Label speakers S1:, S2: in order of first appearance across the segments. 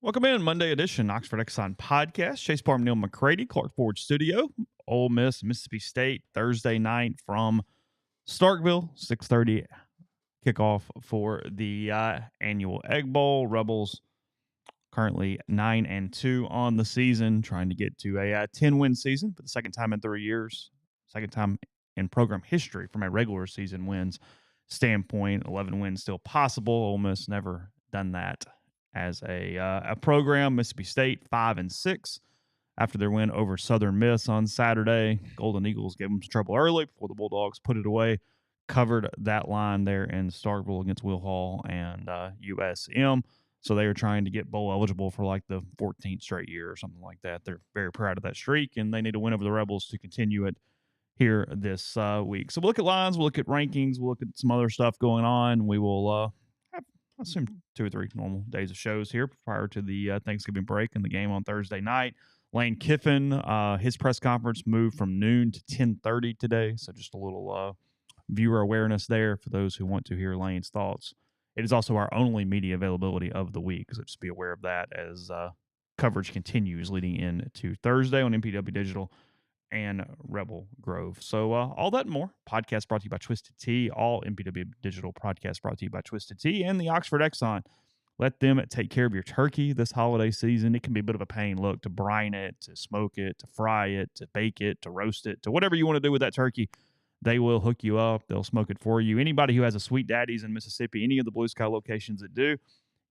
S1: Welcome in, Monday edition, Oxford Exxon Podcast. Chase Parham, Neal, McCready, Clark Ford Studio. Ole Miss, Mississippi State, Thursday night from Starkvillle, 6:30 kickoff for the annual Egg Bowl. Rebels currently 9-2 on the season, trying to get to a 10-win season for the second time in 3 years, second time in program history from a regular season wins standpoint. 11 wins still possible. Ole Miss never done that as a program. Mississippi State 5-6 after their win over Southern Miss on Saturday. Golden Eagles gave them some trouble early before the Bulldogs put it away. Covered that line there in Starkvillle against Will Hall and USM. So they are trying to get bowl eligible for like the 14th straight year or something like that. They're very proud of that streak, and they need to win over the Rebels to continue it here this week. So we'll look at lines, we'll look at rankings, we'll look at some other stuff going on. We will have, I assume, 2 or 3 normal days of shows here prior to the Thanksgiving break and the game on Thursday night. Lane Kiffin, his press conference moved from noon to 10:30 today, so just a little viewer awareness there for those who want to hear Lane's thoughts. It is also our only media availability of the week, so just be aware of that as coverage continues leading into Thursday on MPW Digital and Rebel Grove. So all that and more. Podcast brought to you by Twisted Tea. All MPW Digital podcasts brought to you by Twisted Tea and the Oxford Exxon. Let them take care of your turkey this holiday season. It can be a bit of a pain, look, to brine it, to smoke it, to fry it, to bake it, to roast it, to whatever you want to do with that turkey. They will hook you up. They'll smoke it for you. Anybody who has a Sweet Daddy's in Mississippi, any of the Blue Sky locations that do,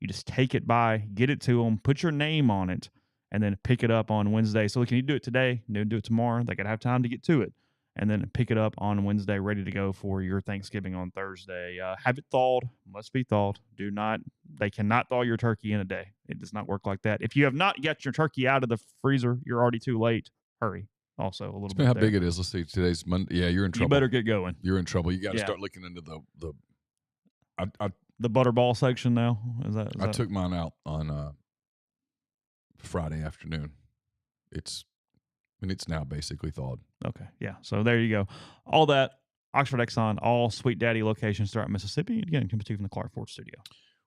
S1: you just take it by, get it to them, put your name on it, and then pick it up on Wednesday. So can you do it today? No, do it tomorrow. They got to have time to get to it. And then pick it up on Wednesday, ready to go for your Thanksgiving on Thursday. Have it thawed. Must be thawed. They cannot thaw your turkey in a day. It does not work like that. If you have not got your turkey out of the freezer, you're already too late. Hurry. Also, a little bit.
S2: How big it is? Let's see. Today's Monday. Yeah, you're in trouble.
S1: You better get going.
S2: You're in trouble. You got to start looking into the
S1: butterball section now.
S2: I took mine out on Friday afternoon. It's now basically thawed.
S1: Okay, yeah. So there you go. All that Oxford Exxon, all Sweet Daddy locations throughout Mississippi. Again, coming to you from the Clark Ford Studio.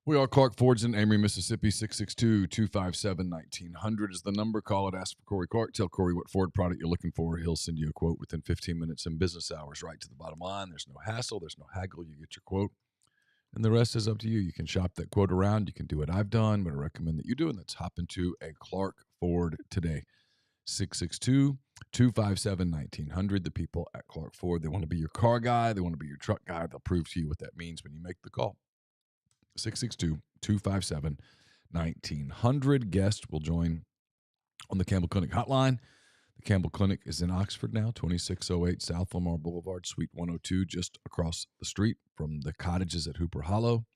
S2: We are Clark Ford's in Amory, Mississippi. 662-257-1900 is the number. Call it. Ask for Corey Clark. Tell Corey what Ford product you're looking for. He'll send you a quote within 15 minutes in business hours. Right to the bottom line. There's no hassle. There's no haggle. You get your quote. And the rest is up to you. You can shop that quote around. You can do what I've done, but I recommend that you do. And let's hop into a Clark Ford today. 662-257-1900. The people at Clark Ford, they want to be your car guy. They want to be your truck guy. They'll prove to you what that means when you make the call. 662-257-1900. Guest will join on the Campbell Clinic hotline. The Campbell Clinic is in Oxford now, 2608 South Lamar Boulevard, Suite 102, just across the street from the cottages at Hooper Hollow.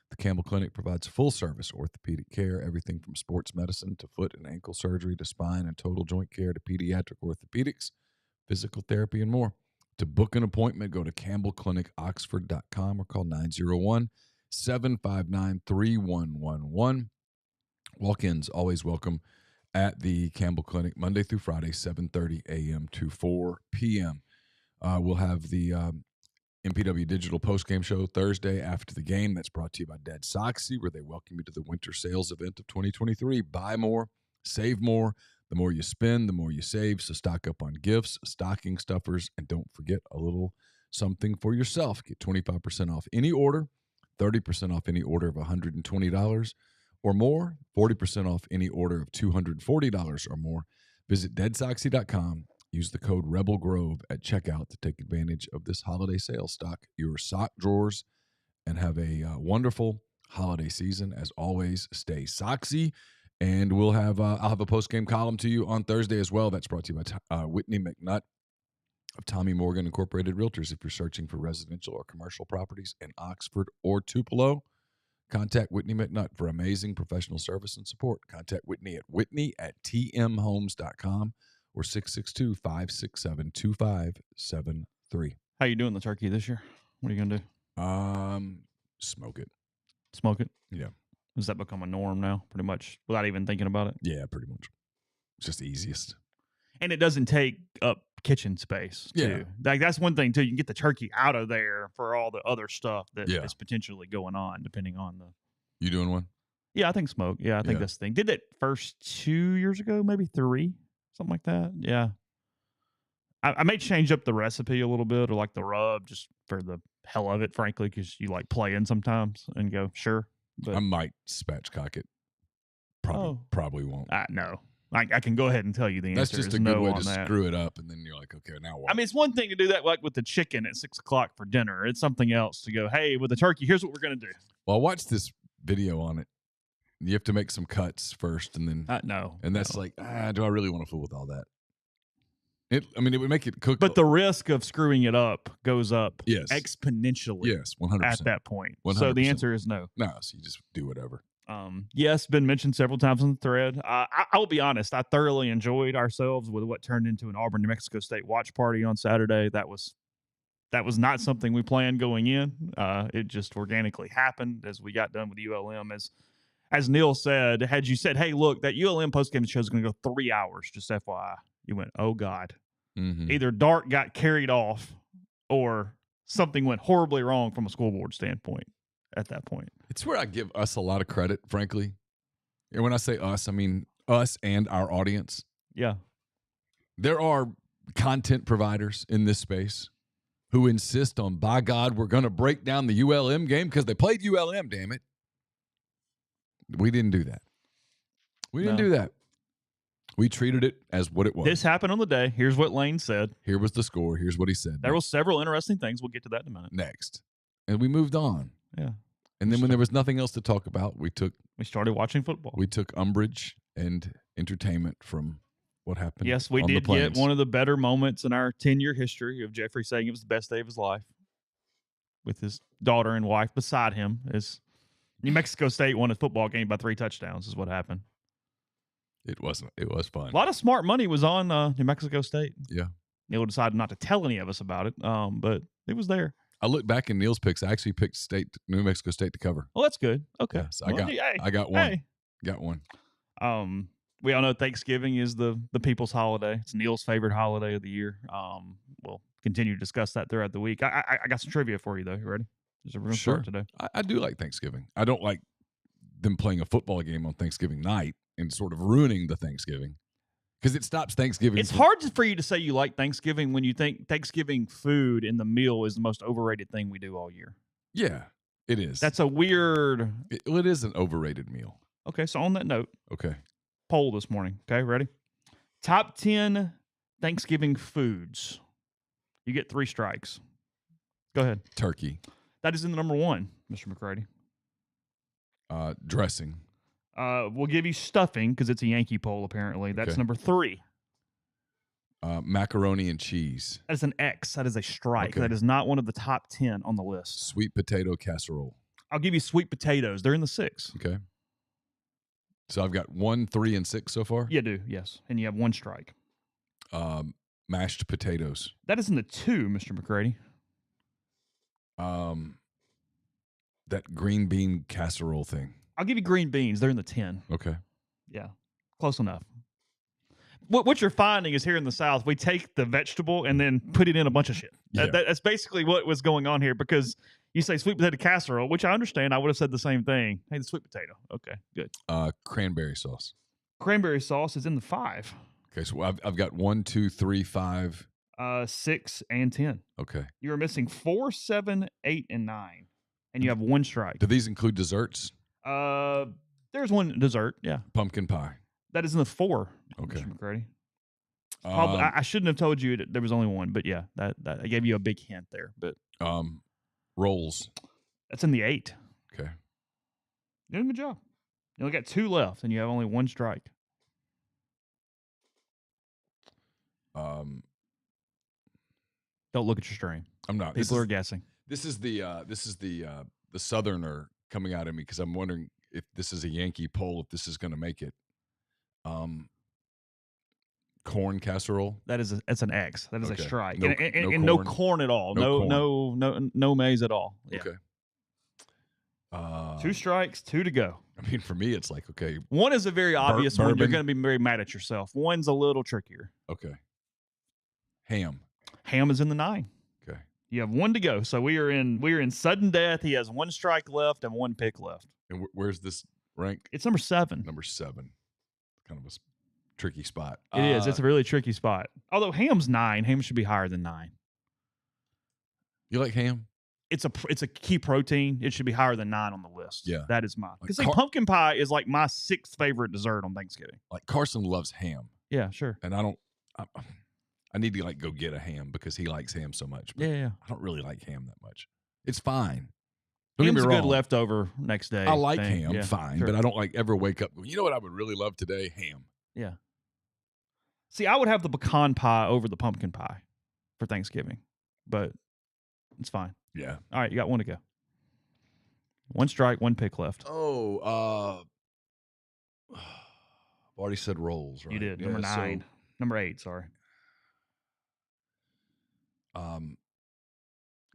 S2: The Campbell Clinic provides full-service orthopedic care, everything from sports medicine to foot and ankle surgery to spine and total joint care to pediatric orthopedics, physical therapy, and more. To book an appointment, go to campbellclinicoxford.com or call 901-759-3111. Walk-ins always welcome at the Campbell Clinic Monday through Friday, 7:30 a.m. to 4 p.m. We'll have the MPW Digital postgame show Thursday after the game. That's brought to you by Dead Soxy, where they welcome you to the winter sales event of 2023. Buy more, save more. The more you spend, the more you save. So stock up on gifts, stocking stuffers, and don't forget a little something for yourself. Get 25% off any order, 30% off any order of $120 or more, 40% off any order of $240 or more. Visit deadsoxy.com. Use the code Rebel Grove at checkout to take advantage of this holiday sale. Stock your sock drawers and have a wonderful holiday season. As always, stay soxy. And we'll have I'll have a post-game column to you on Thursday as well. That's brought to you by Whitney McNutt of Tommy Morgan Incorporated Realtors. If you're searching for residential or commercial properties in Oxford or Tupelo, contact Whitney McNutt for amazing professional service and support. Contact Whitney at whitney@tmhomes.com or 662-567-2573.
S1: How you doing the turkey this year? What are you going to do?
S2: Smoke it.
S1: Smoke it?
S2: Yeah.
S1: Does that become a norm now, pretty much, without even thinking about it?
S2: Yeah, pretty much. It's just the easiest.
S1: And it doesn't take up kitchen space, too.
S2: Yeah.
S1: Like, that's one thing, too. You can get the turkey out of there for all the other stuff that
S2: Yeah.
S1: is potentially going on, depending on the...
S2: You doing one?
S1: Yeah, I think smoke. Yeah, I think
S2: Yeah.
S1: that's the thing. Did that first 2 years ago, maybe 3, something like that. Yeah. I may change up the recipe a little bit or like the rub just for the hell of it, frankly, because you like playing sometimes and go, sure. But
S2: I might spatchcock it. Probably won't.
S1: no. I can go ahead and tell you the
S2: That's
S1: answer
S2: just
S1: is
S2: a good
S1: no
S2: way
S1: on
S2: to
S1: that.
S2: screw it up, and then you're like, okay, now what?
S1: I mean, it's one thing to do that like with the chicken at 6 o'clock for dinner. It's something else to go, hey, with the turkey, here's what we're going to do.
S2: Well, I watched this video on it. You have to make some cuts first, and then
S1: No.
S2: and that's like, do I really want to fool with all that? It would make it cook.
S1: But the risk of screwing it up goes up
S2: Yes.
S1: exponentially.
S2: Yes, 100%.
S1: At that point.
S2: 100%.
S1: So the answer is no.
S2: No, so you just do whatever.
S1: Yes, been mentioned several times on the thread. I'll be honest, I thoroughly enjoyed ourselves with what turned into an Auburn, New Mexico State watch party on Saturday. That was not something we planned going in. It just organically happened as we got done with ULM. As Neal said, had you said, hey, look, that ULM postgame show is going to go 3 hours, just FYI, you went, oh, God.
S2: Mm-hmm.
S1: Either Dart got carried off or something went horribly wrong from a school board standpoint at that point.
S2: It's where I give us a lot of credit, frankly. And when I say us, I mean us and our audience.
S1: Yeah.
S2: There are content providers in this space who insist on, by God, we're going to break down the ULM game because they played ULM, damn it. We didn't do that. We didn't do that. We treated it as what it was.
S1: This happened on the day. Here's what Lane said.
S2: Here was the score. Here's what he said.
S1: There were several interesting things. We'll get to that in a minute.
S2: Next. And we moved on.
S1: Yeah.
S2: And then when there was nothing else to talk about, we
S1: started watching football.
S2: We took umbrage and entertainment from what happened.
S1: Yes, we did get one of the better moments in our 10-year history of Jeffrey saying it was the best day of his life with his daughter and wife beside him as New Mexico State won a football game by 3 touchdowns is what happened.
S2: It was fun.
S1: A lot of smart money was on New Mexico State.
S2: Yeah.
S1: Neal decided not to tell any of us about it, but it was there.
S2: I look back in Neal's picks. I actually picked New Mexico State to cover.
S1: Well, that's good. Okay.
S2: Yeah, so I got one.
S1: Hey.
S2: Got one.
S1: We all know Thanksgiving is the people's holiday. It's Neal's favorite holiday of the year. We'll continue to discuss that throughout the week. I got some trivia for you, though. You ready?
S2: Sure.
S1: Today.
S2: I do like Thanksgiving. I don't like them playing a football game on Thanksgiving night and sort of ruining the Thanksgiving because it stops Thanksgiving.
S1: It's hard for you to say you like Thanksgiving when you think Thanksgiving food in the meal is the most overrated thing we do all year.
S2: Yeah, it is.
S1: That's a weird.
S2: It is an overrated meal.
S1: Okay, so on that note,
S2: okay,
S1: poll this morning. Okay, ready? Top 10 Thanksgiving foods. You get 3 strikes. Go ahead.
S2: Turkey.
S1: That is in the number 1, Mr. McCready.
S2: Dressing.
S1: We'll give you stuffing because it's a Yankee poll, apparently. That's number 3.
S2: Macaroni and cheese.
S1: That is an X. That is a strike.
S2: Okay.
S1: That is not one of the top 10 on the list.
S2: Sweet potato casserole.
S1: I'll give you sweet potatoes. They're in the 6.
S2: Okay. So I've got 1, 3, and 6 so far?
S1: You do, yes. And you have 1 strike.
S2: Mashed potatoes.
S1: That is in the 2, Mr. McCready.
S2: That green bean casserole thing.
S1: I'll give you green beans. They're in the 10.
S2: Okay.
S1: Yeah. Close enough. What you're finding is here in the South, we take the vegetable and then put it in a bunch of shit.
S2: Yeah.
S1: That's basically what was going on here because you say sweet potato casserole, which I understand. I would have said the same thing. Hey, the sweet potato. Okay, good.
S2: Cranberry sauce.
S1: Cranberry sauce is in the 5.
S2: Okay, so I've got 1, 2, 3, 5.
S1: 6 and 10.
S2: Okay.
S1: You are missing 4, 7, 8, and 9. And you have 1 strike.
S2: Do these include desserts?
S1: There's 1 dessert, yeah.
S2: Pumpkin pie.
S1: That is in the 4,
S2: okay.
S1: Mr. McCready. Probably, I shouldn't have told you there was only 1, but yeah, that I gave you a big hint there. But
S2: rolls.
S1: That's in the 8.
S2: Okay.
S1: You're doing a good job. You only got 2 left, and you have only 1 strike. Don't look at your stream.
S2: I'm not.
S1: People are guessing.
S2: This is the Southerner coming out of me because I'm wondering if this is a Yankee poll, if this is going to make it. Corn casserole.
S1: It's an X. That is a strike. And
S2: no
S1: no corn at all. No maize at all. Yeah.
S2: Okay.
S1: 2 strikes, 2 to go.
S2: I mean, for me, it's like, okay.
S1: 1 is a very obvious one. You're
S2: bourbon.
S1: going to be very mad at yourself. 1's a little trickier.
S2: Okay. Ham.
S1: Ham is in the 9.
S2: Okay.
S1: You have 1 to go. So we are in sudden death. He has 1 strike left and 1 pick left.
S2: And where's this rank?
S1: It's number 7.
S2: Number 7. Kind of a tricky spot.
S1: It is. It's a really tricky spot. Although ham's 9. Ham should be higher than 9.
S2: You like ham?
S1: It's a key protein. It should be higher than 9 on the list.
S2: Yeah.
S1: That is mine. Because
S2: Like
S1: pumpkin pie is like my 6th favorite dessert on Thanksgiving.
S2: Like Carson loves ham.
S1: Yeah, sure.
S2: And I need to like go get a ham because he likes ham so much. But
S1: Yeah.
S2: I don't really like ham that much. It's fine. Don't get
S1: Ham's
S2: me
S1: a
S2: wrong.
S1: good leftover next day.
S2: I like
S1: thing.
S2: ham,
S1: Yeah,
S2: fine,
S1: sure.
S2: but I don't like ever wake up. You know what I would really love today? Ham.
S1: Yeah. See, I would have the pecan pie over the pumpkin pie for Thanksgiving, but it's fine.
S2: Yeah.
S1: All right, you got one to go. 1 strike, 1 pick left.
S2: Oh, I've already said rolls, right?
S1: You did.
S2: Yeah,
S1: Number 9. Number 8, sorry.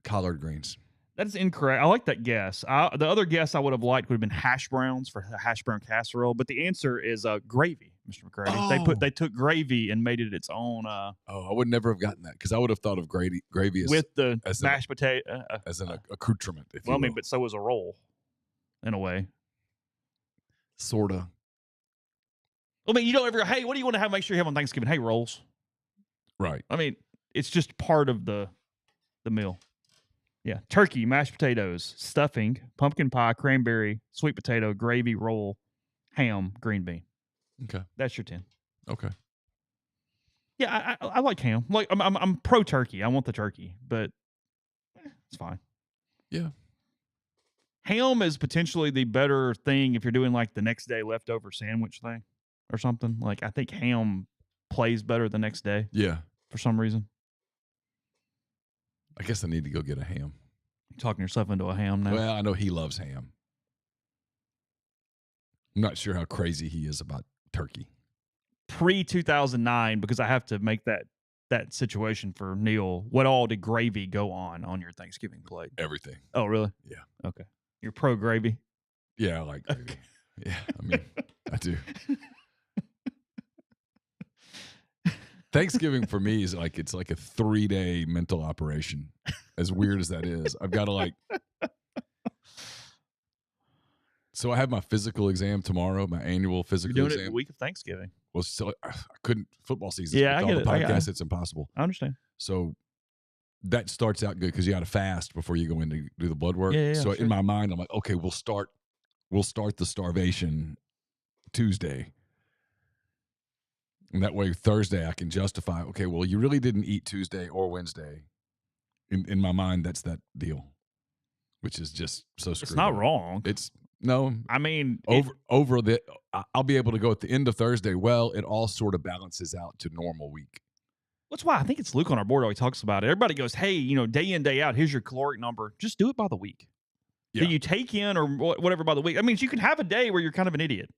S2: Collard greens.
S1: That is incorrect. I like that guess. The other guess I would have liked would have been hash browns for a hash brown casserole, but the answer is gravy, Mr. McCready.
S2: Oh.
S1: They took gravy and made it its own.
S2: I would never have gotten that because I would have thought of gravy as,
S1: with the
S2: as
S1: mashed potato.
S2: as an accoutrement. If
S1: Well, I
S2: you
S1: mean,
S2: will.
S1: but so was a roll, in a way.
S2: Sorta.
S1: I mean, you don't ever go, hey, what do you want to have? Make sure you have on Thanksgiving. Hey, rolls.
S2: Right.
S1: I mean, it's just part of the meal. Yeah. Turkey, mashed potatoes, stuffing, pumpkin pie, cranberry, sweet potato, gravy, roll, ham, green bean.
S2: Okay.
S1: That's your 10.
S2: Okay.
S1: Yeah, I like ham. Like I'm pro turkey. I want the turkey, but it's fine.
S2: Yeah.
S1: Ham is potentially the better thing if you're doing like the next day leftover sandwich thing or something. Like I think ham plays better the next day
S2: Yeah.
S1: for some reason.
S2: I guess I need to go get a ham.
S1: You're talking yourself into a ham now.
S2: Well, I know he loves ham. I'm not sure how crazy he is about turkey.
S1: Pre-2009, because I have to make that situation for Neal. What all did gravy go on your Thanksgiving plate?
S2: Everything.
S1: Oh, really?
S2: Yeah.
S1: Okay. You're pro gravy?
S2: Yeah, I like gravy.
S1: Okay.
S2: Yeah, I mean, I do. Thanksgiving for me is like it's like a 3-day mental operation. As weird as that is, I've got to like. So I have my physical exam tomorrow, my annual physical
S1: You're doing
S2: exam.
S1: it the week of Thanksgiving.
S2: Well, so I couldn't. Football season.
S1: Yeah, I
S2: with
S1: get
S2: all
S1: it.
S2: the
S1: I
S2: podcasts, it's impossible.
S1: I understand.
S2: So that starts out good because you got to fast before you go in to do the blood work.
S1: Yeah,
S2: so
S1: sure.
S2: in my mind, I'm like, okay, we'll start the starvation Tuesday. And that way Thursday I can justify, okay, well, you really didn't eat Tuesday or Wednesday. In my mind, that's that deal, which is just so screwed
S1: It's not
S2: up.
S1: wrong.
S2: It's no.
S1: I mean,
S2: over the, I'll be able to go at the end of Thursday. Well, it all sort of balances out to normal week.
S1: that's why I think it's Luke on our board always talks about it. Everybody goes, hey, day in, day out, here's your caloric number. Just do it by the week.
S2: Yeah.
S1: Do you take in or whatever by the week? I mean, you can have a day where you're kind of an idiot.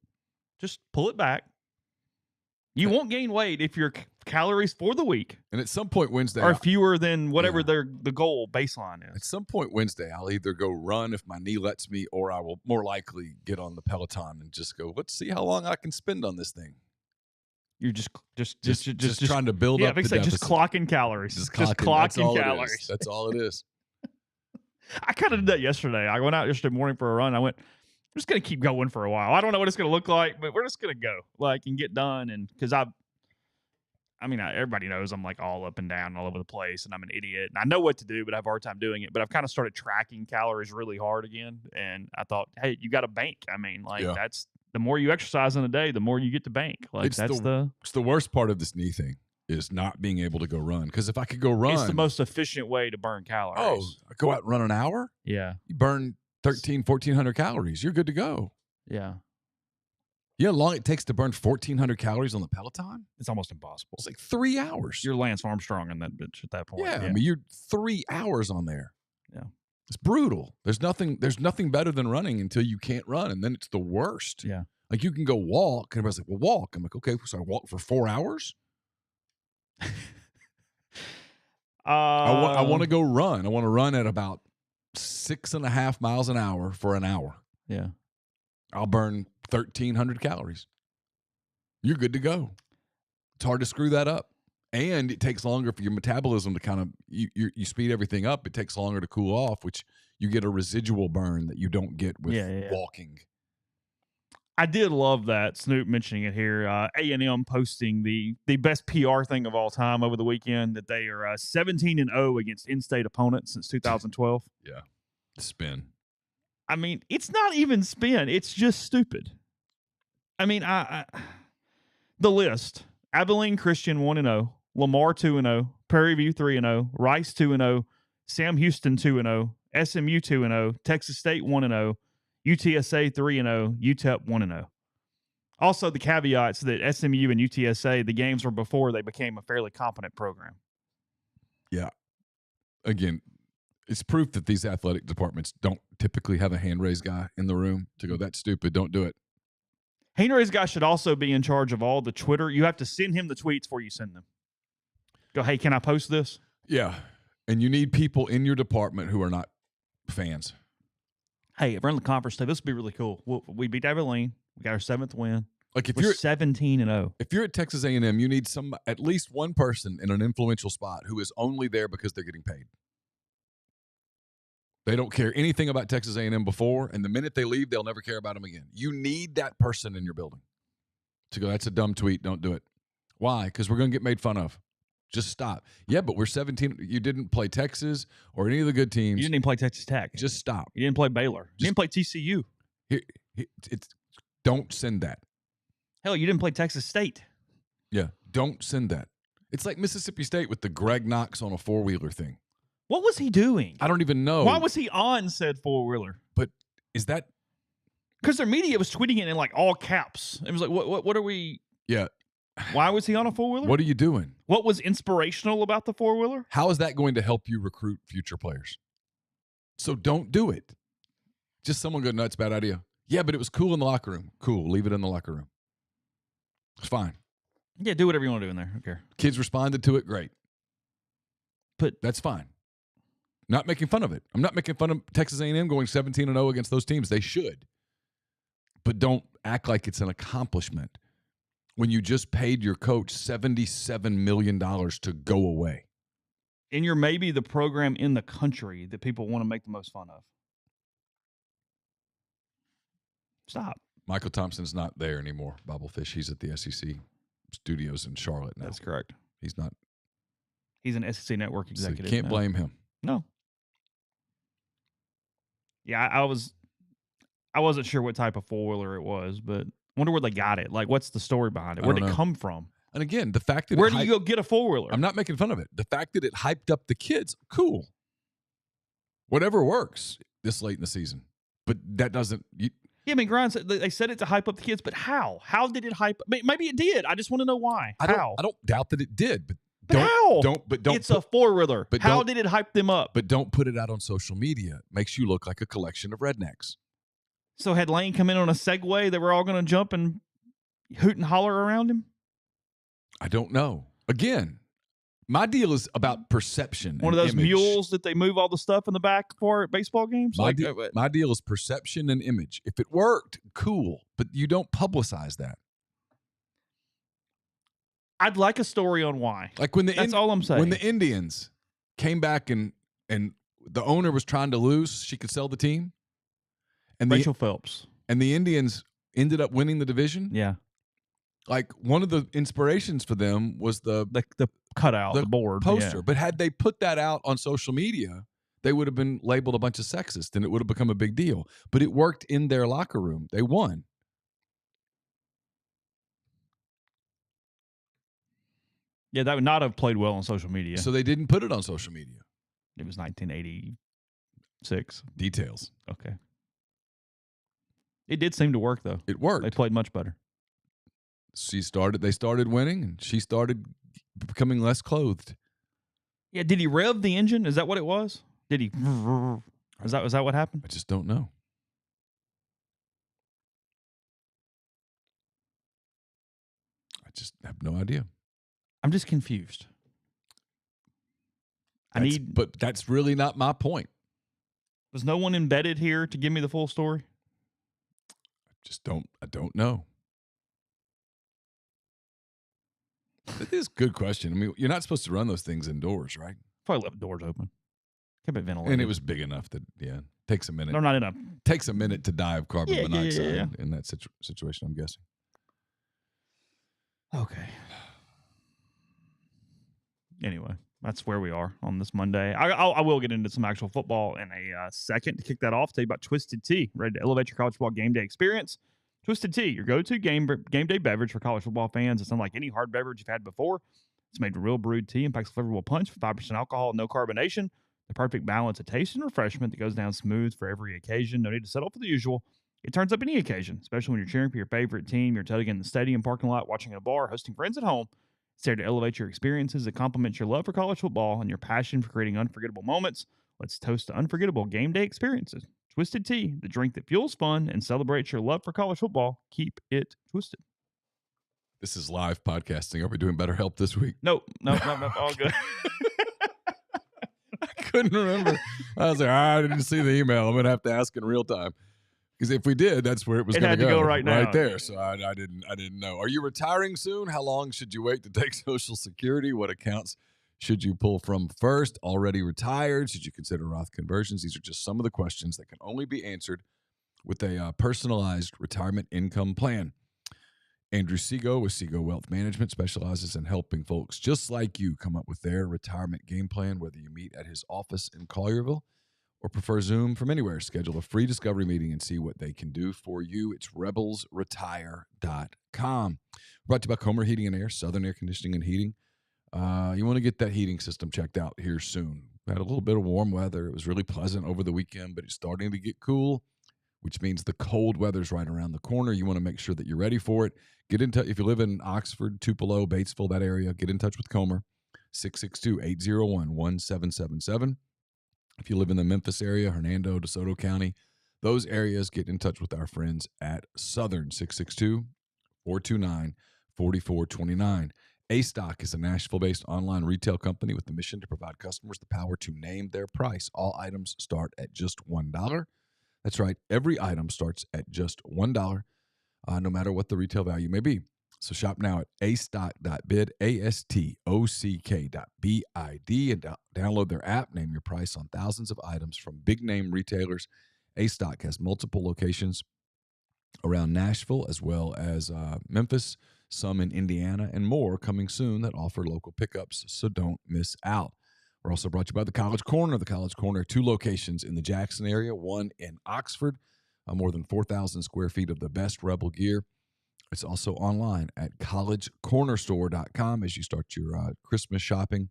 S1: Just pull it back. You won't gain weight if your calories for the week
S2: And at some point Wednesday,
S1: are fewer than whatever
S2: Yeah.
S1: the goal baseline
S2: At
S1: is.
S2: some point Wednesday, I'll either go run if my knee lets me, or I will more likely get on the Peloton and just go, let's see how long I can spend on this thing.
S1: You're just
S2: Trying to build
S1: yeah,
S2: up
S1: I think
S2: the
S1: so, just
S2: deficit.
S1: clocking calories. Just
S2: That's
S1: clocking
S2: all it is.
S1: calories.
S2: That's all it is.
S1: I kind of did that yesterday. I went out yesterday morning for a run. I went, I'm just going to keep going for a while. I don't know what it's going to look like, but we're just going to go and get done. And because everybody knows I'm like all up and down all over the place and I'm an idiot and I know what to do, but I have a hard time doing it. But I've kind of started tracking calories really hard again. And I thought, hey, you got to bank. I mean, that's the more you exercise in a day, the more you get to bank. Like
S2: It's the worst part of this knee thing is not being able to go run. Because if I could go run,
S1: it's the most efficient way to burn calories.
S2: Oh, I go out and run an hour.
S1: Yeah.
S2: You burn 1,400 calories. You're good to go.
S1: Yeah.
S2: You know how long it takes to burn 1,400 calories on the Peloton?
S1: It's almost impossible.
S2: It's like 3 hours.
S1: You're Lance Armstrong in that bitch at that point.
S2: Yeah, I mean, you're 3 hours on there.
S1: Yeah.
S2: It's brutal. There's nothing better than running until you can't run, and then it's the worst.
S1: Yeah.
S2: Like you can go walk, and everybody's like, well, walk. I'm like, okay, so I walk for 4 hours? I want to go run. I want to run at about 6.5 miles an hour for an hour.
S1: Yeah.
S2: I'll burn 1,300 calories. You're good to go. It's hard to screw that up. And it takes longer for your metabolism to kind of, you speed everything up. It takes longer to cool off, which you get a residual burn that you don't get with walking.
S1: I did love that Snoop mentioning it here. A&M posting the best PR thing of all time over the weekend that they are 17-0 against in-state opponents since 2012.
S2: Yeah, spin.
S1: I mean, it's not even spin. It's just stupid. I mean, the list: Abilene Christian 1-0, Lamar 2-0, Prairie View 3-0, Rice 2-0, Sam Houston 2-0, SMU 2-0, Texas State 1-0, UTSA 3-0, UTEP 1-0. Also, the caveats that SMU and UTSA, the games were before they became a fairly competent program.
S2: Yeah. Again, it's proof that these athletic departments don't typically have a hand-raised guy in the room to go, that's stupid, don't do it.
S1: Hand-raised guy should also be in charge of all the Twitter. You have to send him the tweets before you send them. Go, hey, can I post this?
S2: Yeah. And you need people in your department who are not fans.
S1: Hey, if we're in the conference today, this would be really cool. We beat Abilene. We got our 7th win.
S2: Like if
S1: we're
S2: you're
S1: 17-0.
S2: If you're at Texas A&M, you need at least one person in an influential spot who is only there because they're getting paid. They don't care anything about Texas A&M before, and the minute they leave, they'll never care about them again. You need that person in your building to go, that's a dumb tweet, don't do it. Why? Because we're going to get made fun of. Just stop. Yeah, but we're 17. You didn't play Texas or any of the good teams.
S1: You didn't even play Texas Tech.
S2: Just stop.
S1: You didn't play Baylor. You didn't play TCU.
S2: Don't send that.
S1: Hell, you didn't play Texas State.
S2: Yeah, don't send that. It's like Mississippi State with the Greg Knox on a four-wheeler thing.
S1: What was he doing?
S2: I don't even know.
S1: Why was he on said four-wheeler?
S2: But is that...
S1: Because their media was tweeting it in like all caps. It was like, what are we...
S2: Yeah.
S1: Why was he on a four-wheeler?
S2: What are you doing?
S1: What was inspirational about the four-wheeler?
S2: How is that going to help you recruit future players? So don't do it. Just someone go, no, it's a bad idea. Yeah, but it was cool in the locker room. Cool. Leave it in the locker room. It's fine.
S1: Yeah, do whatever you want to do in there. Okay.
S2: Kids responded to it. Great.
S1: But
S2: that's fine. Not making fun of it. I'm not making fun of Texas A&M going 17-0 against those teams. They should. But don't act like it's an accomplishment when you just paid your coach $77 million to go away.
S1: And you're maybe the program in the country that people want to make the most fun of. Stop.
S2: Michael Thompson's not there anymore, Bobblefish. He's at the SEC studios in Charlotte now.
S1: That's correct.
S2: He's not.
S1: He's an SEC network executive.
S2: So you can't blame him.
S1: No. Yeah, I wasn't sure what type of four-wheeler it was, but I wonder where they got it. Like, what's the story behind it? Where'd it come from?
S2: And again, the fact that
S1: where do you go get a four-wheeler?
S2: I'm not making fun of it. The fact that it hyped up the kids, cool. Whatever works this late in the season. But that doesn't... yeah,
S1: I mean, Grind said they said it to hype up the kids, but how? How did it hype? Maybe it did. I just want to know why. How?
S2: I don't doubt that it did, but
S1: how?
S2: Don't.
S1: It's a four-wheeler. But how did it hype them up?
S2: But don't put it out on social media. It makes you look like a collection of rednecks.
S1: So had Lane come in on a Segway that we're all going to jump and hoot and holler around him?
S2: I don't know. Again, my deal is about perception.
S1: One of those mules that they move all the stuff in the back for at baseball games?
S2: My deal is perception and image. If it worked, cool. But you don't publicize that.
S1: I'd like a story on why.
S2: Like when
S1: that's all I'm saying.
S2: When the Indians came back and the owner was trying to lose, she could sell the team. And
S1: Rachel Phelps.
S2: And the Indians ended up winning the division.
S1: Yeah.
S2: Like one of the inspirations for them was the
S1: cutout, the board
S2: poster.
S1: Yeah.
S2: But had they put that out on social media, they would have been labeled a bunch of sexist and it would have become a big deal. But it worked in their locker room. They won.
S1: Yeah, that would not have played well on social media.
S2: So they didn't put it on social media.
S1: It was 1986.
S2: Details.
S1: Okay. It did seem to work, though.
S2: It worked.
S1: They played much better.
S2: They started winning, and she started becoming less clothed.
S1: Yeah, did he rev the engine? Is that what it was? Did he? Was that what happened?
S2: I just don't know. I just have no idea.
S1: I'm just confused.
S2: But that's really not my point.
S1: Was no one embedded here to give me the full story?
S2: I don't know. It is a good question. I mean, you're not supposed to run those things indoors, right?
S1: Probably left the doors open. Kept it ventilated.
S2: And it was big enough that, yeah. Takes a minute.
S1: They're not in a
S2: Takes a minute to die of carbon monoxide
S1: yeah.
S2: in that situation, I'm guessing.
S1: Okay. Anyway, that's where we are on this Monday. I will get into some actual football in a second. To kick that off, tell you about Twisted Tea, ready to elevate your college football game day experience. Twisted Tea, your go-to game day beverage for college football fans. It's unlike any hard beverage you've had before. It's made with real brewed tea and packs a flavorful punch with 5% alcohol and no carbonation. The perfect balance of taste and refreshment that goes down smooth for every occasion. No need to settle for the usual. It turns up any occasion, especially when you're cheering for your favorite team, you're tailgating in the stadium parking lot, watching at a bar, hosting friends at home. It's there to elevate your experiences. It complements your love for college football and your passion for creating unforgettable moments. Let's toast to unforgettable game day experiences. Twisted Tea, the drink that fuels fun and celebrates your love for college football. Keep it twisted.
S2: This is live podcasting. Are we doing BetterHelp this week?
S1: No, all good.
S2: I couldn't remember. I was like, I didn't see the email. I'm going to have to ask in real time. Because if we did, that's where it was going to go
S1: right now.
S2: Right there. So I didn't know. Are you retiring soon? How long should you wait to take Social Security? What accounts should you pull from first? Already retired? Should you consider Roth conversions? These are just some of the questions that can only be answered with a personalized retirement income plan. Andrew Seago with Seago Wealth Management specializes in helping folks just like you come up with their retirement game plan, whether you meet at his office in Collierville or prefer Zoom from anywhere. Schedule a free discovery meeting and see what they can do for you. It's rebelsretire.com. Brought to you by Comer Heating and Air, Southern Air Conditioning and Heating. You want to get that heating system checked out here soon. We had a little bit of warm weather. It was really pleasant over the weekend, but it's starting to get cool, which means the cold weather's right around the corner. You want to make sure that you're ready for it. Get in touch. If you live in Oxford, Tupelo, Batesville, that area, get in touch with Comer, 662-801-1777. If you live in the Memphis area, Hernando, DeSoto County, those areas, get in touch with our friends at Southern, 662-429-4429. A-Stock is a Nashville-based online retail company with the mission to provide customers the power to name their price. All items start at just $1. That's right. Every item starts at just $1, no matter what the retail value may be. So shop now at astock.bid, ASTOCK.BID, and download their app. Name your price on thousands of items from big-name retailers. A-Stock has multiple locations around Nashville as well as Memphis, some in Indiana, and more coming soon that offer local pickups, so don't miss out. We're also brought to you by the College Corner. The College Corner, 2 locations in the Jackson area, one in Oxford, more than 4,000 square feet of the best Rebel gear. It's also online at collegecornerstore.com as you start your Christmas shopping.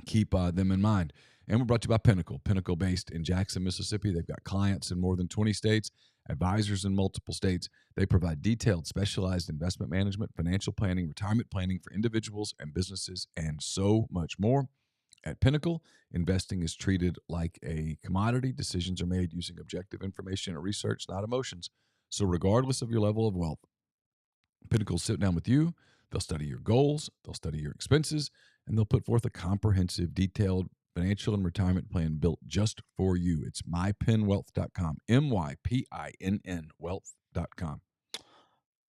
S2: Keep them in mind. And we're brought to you by Pinnacle. Pinnacle based in Jackson, Mississippi. They've got clients in more than 20 states, advisors in multiple states. They provide detailed, specialized investment management, financial planning, retirement planning for individuals and businesses, and so much more. At Pinnacle, investing is treated like a commodity. Decisions are made using objective information and research, not emotions. So regardless of your level of wealth, Pinnacle will sit down with you. They'll study your goals, they'll study your expenses, and they'll put forth a comprehensive, detailed financial and retirement plan built just for you. It's mypinwealth.com, MYPINN wealth.com.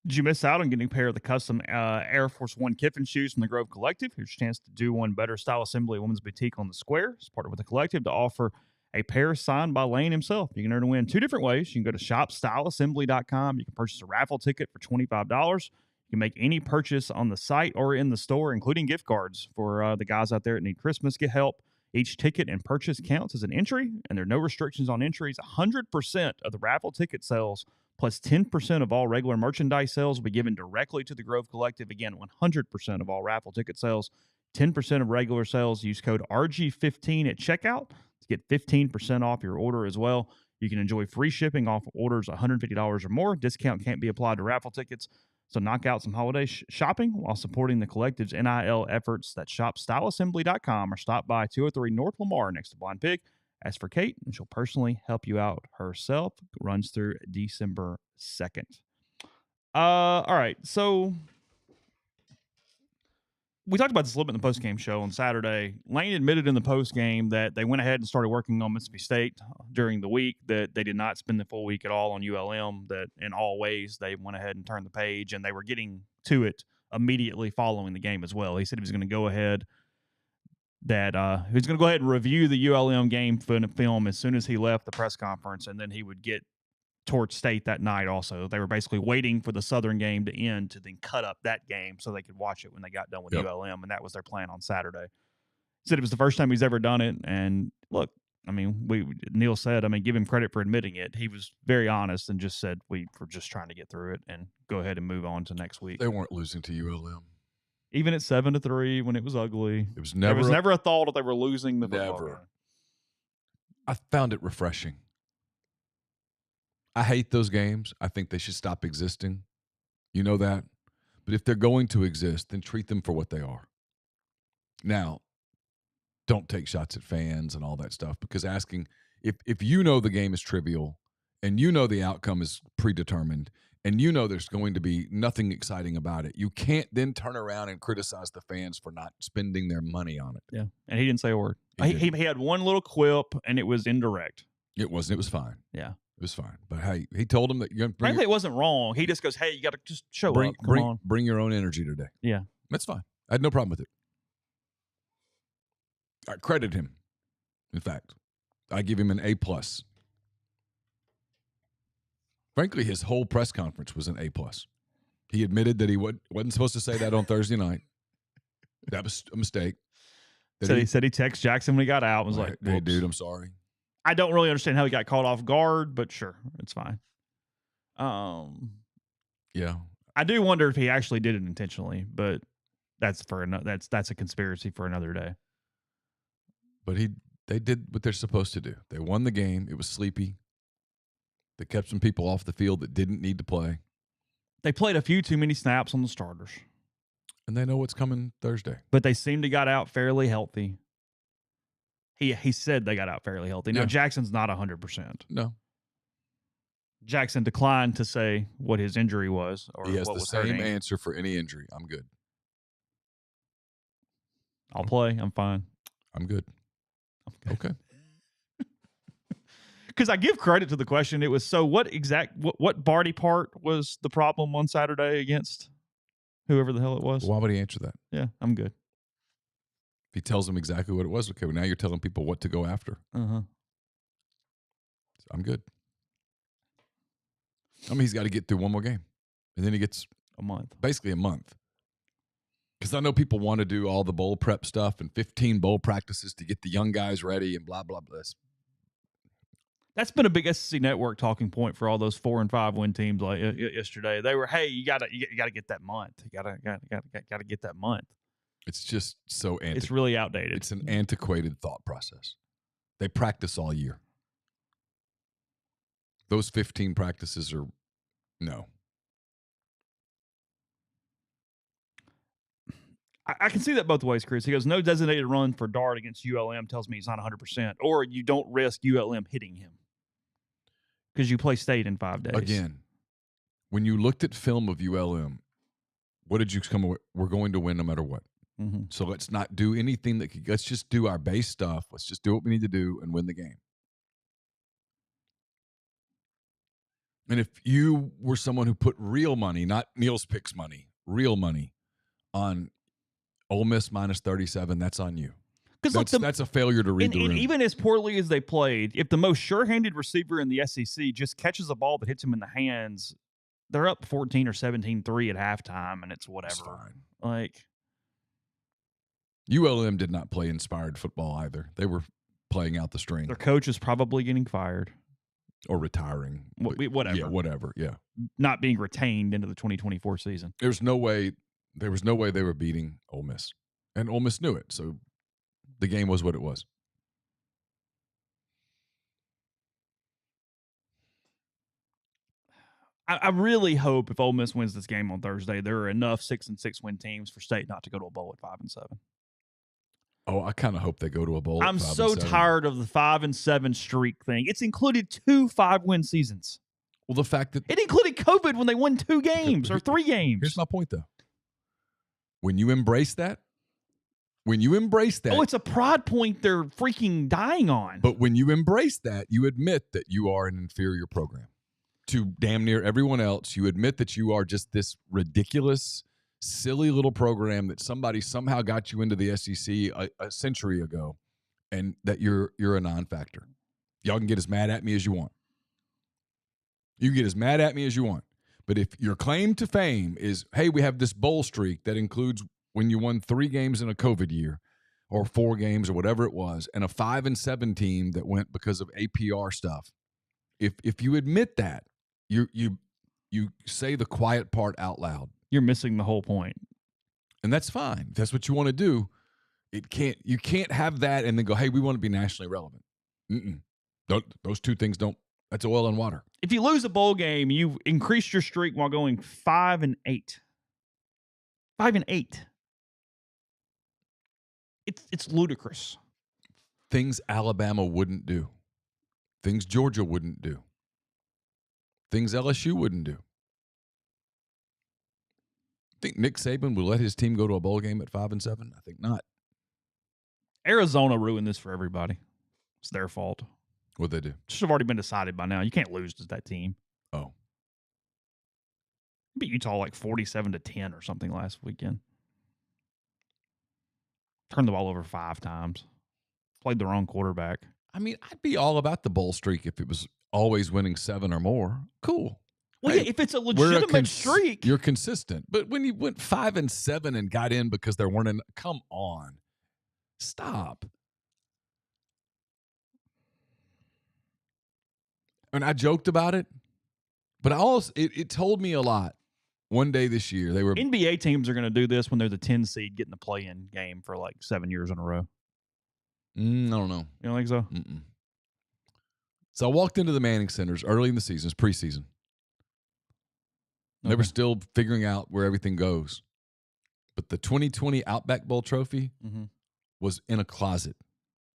S1: Did you miss out on getting a pair of the custom Air Force One Kiffin shoes from the Grove Collective? Here's your chance to do one better. Style Assembly Women's Boutique on the Square. It's partnered with the Collective to offer a pair signed by Lane himself. You can earn to win 2 different ways. You can go to shopstyleassembly.com. You can purchase a raffle ticket for $25. You can make any purchase on the site or in the store, including gift cards for the guys out there that need Christmas get help. Each ticket and purchase counts as an entry, and there are no restrictions on entries. 100% of the raffle ticket sales plus 10% of all regular merchandise sales will be given directly to the Grove Collective. Again, 100% of all raffle ticket sales, 10% of regular sales. Use code RG15 at checkout to get 15% off your order as well. You can enjoy free shipping off orders $150 or more. Discount can't be applied to raffle tickets. So knock out some holiday shopping while supporting the Collective's NIL efforts. That's shopstyleassembly.com or stop by 203 North Lamar next to Blind Pig. Ask for Kate, and she'll personally help you out herself. It runs through December 2nd. All right, so we talked about this a little bit in the postgame show on Saturday. Lane admitted in the postgame that they went ahead and started working on Mississippi State during the week, that they did not spend the full week at all on ULM, that in all ways they went ahead and turned the page, and they were getting to it immediately following the game as well. He said he was going to go ahead that he was going to go ahead and review the ULM game film as soon as he left the press conference, and then he would get towards State that night also. They were basically waiting for the Southern game to end to then cut up that game so they could watch it when they got done with ULM, and that was their plan on Saturday. He said it was the first time he's ever done it, and look, I mean, Neal said, I mean, give him credit for admitting it. He was very honest and just said we were just trying to get through it and go ahead and move on to next week.
S2: They weren't losing to ULM.
S1: Even at 7-3 when it was ugly.
S2: There was
S1: never a thought that they were losing the football game.
S2: I found it refreshing. I hate those games. I think they should stop existing. You know that. But if they're going to exist, then treat them for what they are. Now, don't take shots at fans and all that stuff, because asking if you know the game is trivial and you know the outcome is predetermined and you know there's going to be nothing exciting about it, you can't then turn around and criticize the fans for not spending their money on it.
S1: Yeah, and he didn't say a word. He had one little quip, and it was indirect.
S2: It wasn't. It was fine.
S1: Yeah.
S2: It was fine. But hey, he told him that you're
S1: frankly, it wasn't wrong. He just goes, hey, you got to just show up. Come on.
S2: Bring your own energy today.
S1: Yeah.
S2: That's fine. I had no problem with it. I credit him. In fact, I give him an A+. Frankly, his whole press conference was an A+. He admitted that he wasn't supposed to say that on Thursday night. That was a mistake.
S1: He said he texted Jackson when he got out and was like,
S2: hey, dude, I'm sorry.
S1: I don't really understand how he got caught off guard, but sure, it's fine.
S2: Yeah.
S1: I do wonder if he actually did it intentionally, but that's a conspiracy for another day.
S2: But they did what they're supposed to do. They won the game. It was sleepy. They kept some people off the field that didn't need to play.
S1: They played a few too many snaps on the starters.
S2: And they know what's coming Thursday.
S1: But they seemed to got out fairly healthy. He said they got out fairly healthy. Now, Jackson's not 100%.
S2: No.
S1: Jackson declined to say what his injury was or
S2: he has
S1: what
S2: the
S1: was
S2: same
S1: hurting.
S2: answer for any injury. I'm good.
S1: I'll play. I'm fine.
S2: I'm good. Okay.
S1: Because I give credit to the question. It was so what Barty part was the problem on Saturday against whoever the hell it was?
S2: Why would he answer that?
S1: Yeah, I'm good.
S2: If he tells them exactly what it was, okay, well, now you're telling people what to go after.
S1: Uh-huh.
S2: I'm good. I mean, he's got to get through one more game. And then he gets
S1: a month.
S2: Basically a month. Because I know people want to do all the bowl prep stuff and 15 bowl practices to get the young guys ready and blah, blah, blah.
S1: That's been a big SEC Network talking point for all those 4 and 5 win teams like yesterday. They were, hey, you gotta get that month. You gotta get that month.
S2: It's just so antiquated.
S1: It's really outdated.
S2: It's an antiquated thought process. They practice all year. Those 15 practices are no.
S1: I can see that both ways, Chris. He goes, no designated run for Dart against ULM tells me he's not 100%, or you don't risk ULM hitting him because you play State in 5 days.
S2: Again, when you looked at film of ULM, what did you come away? We're going to win no matter what.
S1: Mm-hmm.
S2: So let's not do anything let's just do our base stuff. Let's just do what we need to do and win the game. And if you were someone who put real money, not Neal's picks money, real money on Ole Miss minus 37, that's on you. Because that's a failure to read the room.
S1: Even as poorly as they played, if the most sure-handed receiver in the SEC just catches a ball that hits him in the hands, they're up 14 or 17-3 at halftime, and it's whatever.
S2: It's fine.
S1: Like,
S2: ULM did not play inspired football either. They were playing out the string.
S1: Their coach is probably getting fired.
S2: Or retiring.
S1: Whatever.
S2: Yeah, whatever, yeah.
S1: Not being retained into the 2024 season.
S2: There was no way they were beating Ole Miss. And Ole Miss knew it, so the game was what it was.
S1: I really hope if Ole Miss wins this game on Thursday, there are enough 6-6 win teams for State not to go to a bowl at 5-7.
S2: Oh, I kind of hope they go to a bowl.
S1: I'm so tired of the 5-7 streak thing. It's included 2 5-win seasons.
S2: Well, the fact that
S1: it included COVID when they won 2 games or 3 games.
S2: Here's my point, though. When you embrace that, oh,
S1: it's a pride point they're freaking dying on.
S2: But when you embrace that, you admit that you are an inferior program to damn near everyone else. You admit that you are just this ridiculous silly little program that somebody somehow got you into the SEC a century ago, and that you're a non-factor. Y'all can get as mad at me as you want. You can get as mad at me as you want. But if your claim to fame is, hey, we have this bowl streak that includes when you won 3 games in a COVID year, or 4 games or whatever it was, and a 5-7 team that went because of APR stuff. If you admit that, you say the quiet part out loud.
S1: You're missing the whole point.
S2: And that's fine. If that's what you want to do. You can't have that and then go, hey, we want to be nationally relevant. Those two things don't. That's oil and water.
S1: If you lose a bowl game, you've increased your streak while going 5-8. 5-8. It's ludicrous.
S2: Things Alabama wouldn't do. Things Georgia wouldn't do. Things LSU wouldn't do. Think Nick Saban will let his team go to a bowl game at 5-7? I think not.
S1: Arizona ruined this for everybody. It's their fault.
S2: What'd they do?
S1: Should have already been decided by now. You can't lose to that team.
S2: Oh.
S1: Beat Utah like 47-10 or something last weekend. Turned the ball over 5 times. Played the wrong quarterback.
S2: I mean, I'd be all about the bowl streak if it was always winning 7 or more. Cool.
S1: Well, yeah, if it's a legitimate streak.
S2: You're consistent. But when you went 5-7 and got in because there weren't come on. Stop. And I joked about it, but I also it told me a lot. One day this year, they were
S1: NBA teams are going to do this when they're the 10 seed getting the play-in game for like 7 years in a row.
S2: I don't know.
S1: You don't think so?
S2: Mm-mm. So I walked into the Manning Centers early in the season, it's preseason. They were still figuring out where everything goes. But the 2020 Outback Bowl trophy was in a closet.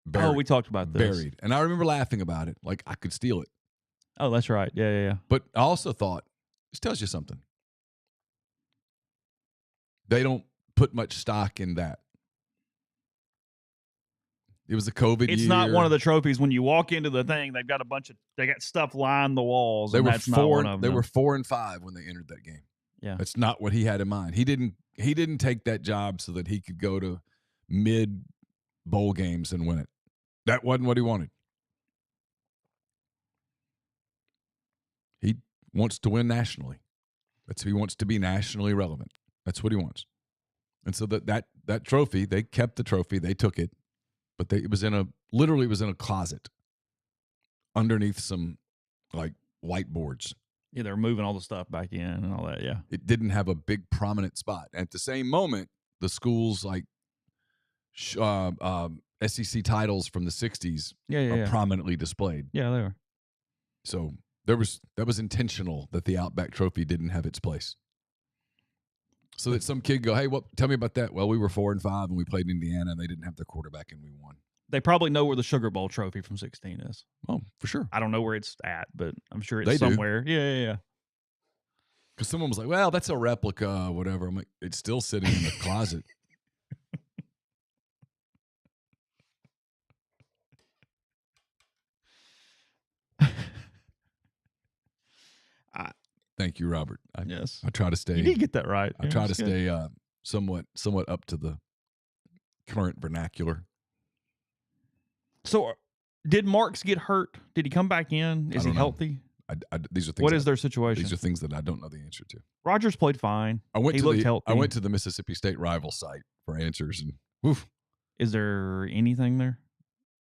S2: Buried,
S1: we talked about this.
S2: Buried. And I remember laughing about it, like I could steal it.
S1: Oh, that's right. Yeah.
S2: But I also thought, this tells you something. They don't put much stock in that. It was a COVID year.
S1: It's not one of the trophies. When you walk into the thing, they got stuff lined the walls.
S2: They
S1: and
S2: were
S1: that's not one of them.
S2: They were 4-5 when they entered that game.
S1: Yeah.
S2: That's not what he had in mind. He didn't take that job so that he could go to mid bowl games and win it. That wasn't what he wanted. He wants to win nationally. He wants to be nationally relevant. That's what he wants. And so that trophy, they kept the trophy, they took it, but it was in a closet underneath some like whiteboards.
S1: Yeah, they're moving all the stuff back in and all that. Yeah,
S2: it didn't have a big prominent spot. At the same moment, the schools like SEC titles from the 60s are prominently displayed.
S1: Yeah, they are.
S2: So that was intentional that the Outback Trophy didn't have its place. So that some kid go, hey, tell me about that. Well, we were 4-5 and we played Indiana and they didn't have their quarterback and we won.
S1: They probably know where the Sugar Bowl trophy from 16 is.
S2: Oh, for sure.
S1: I don't know where it's at, but I'm sure it's somewhere. Do. Yeah.
S2: Because someone was like, well, that's a replica, whatever. I'm like, it's still sitting in the closet. Thank you, Robert.
S1: Yes.
S2: I try to stay.
S1: You did get that right.
S2: I try to stay somewhat up to the current vernacular.
S1: So, did Marks get hurt? Did he come back in? Is he healthy?
S2: These are things.
S1: What is their situation?
S2: These are things that I don't know the answer to.
S1: Rogers played fine. He looked healthy.
S2: I went to the Mississippi State rival site for answers, and woof.
S1: Is there anything there?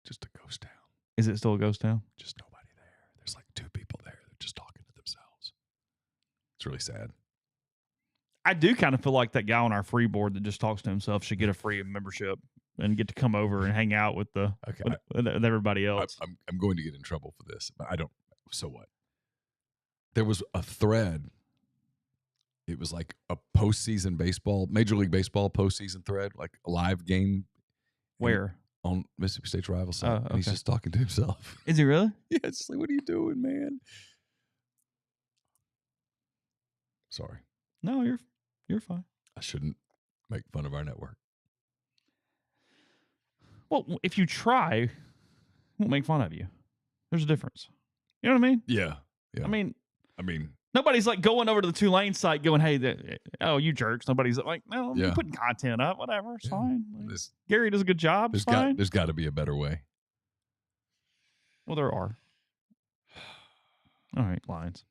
S2: Just a ghost town.
S1: Is it still a ghost town?
S2: Just nobody there. There's like 2 people there. They're just talking to themselves. It's really sad.
S1: I do kind of feel like that guy on our free board that just talks to himself should get a free membership and get to come over and hang out with with everybody else.
S2: I'm going to get in trouble for this, but I don't. So what? There was a thread. It was like a postseason baseball, Major League Baseball postseason thread, like a live game.
S1: Where?
S2: On Mississippi State's rival site.
S1: Okay.
S2: And he's just talking to himself.
S1: Is he really?
S2: Yeah, it's just like, what are you doing, man? Sorry.
S1: No, you're fine.
S2: I shouldn't make fun of our network.
S1: Well, if you try, won't make fun of you. There's a difference. You know what I mean?
S2: Yeah.
S1: I mean, Nobody's like going over to the Tulane site going, hey, oh, you jerks. Nobody's like, no, I'm putting content up. Whatever. It's fine. Like, Gary does a good job. It's fine.
S2: There's got to be a better way.
S1: Well, there are. All right, Lions.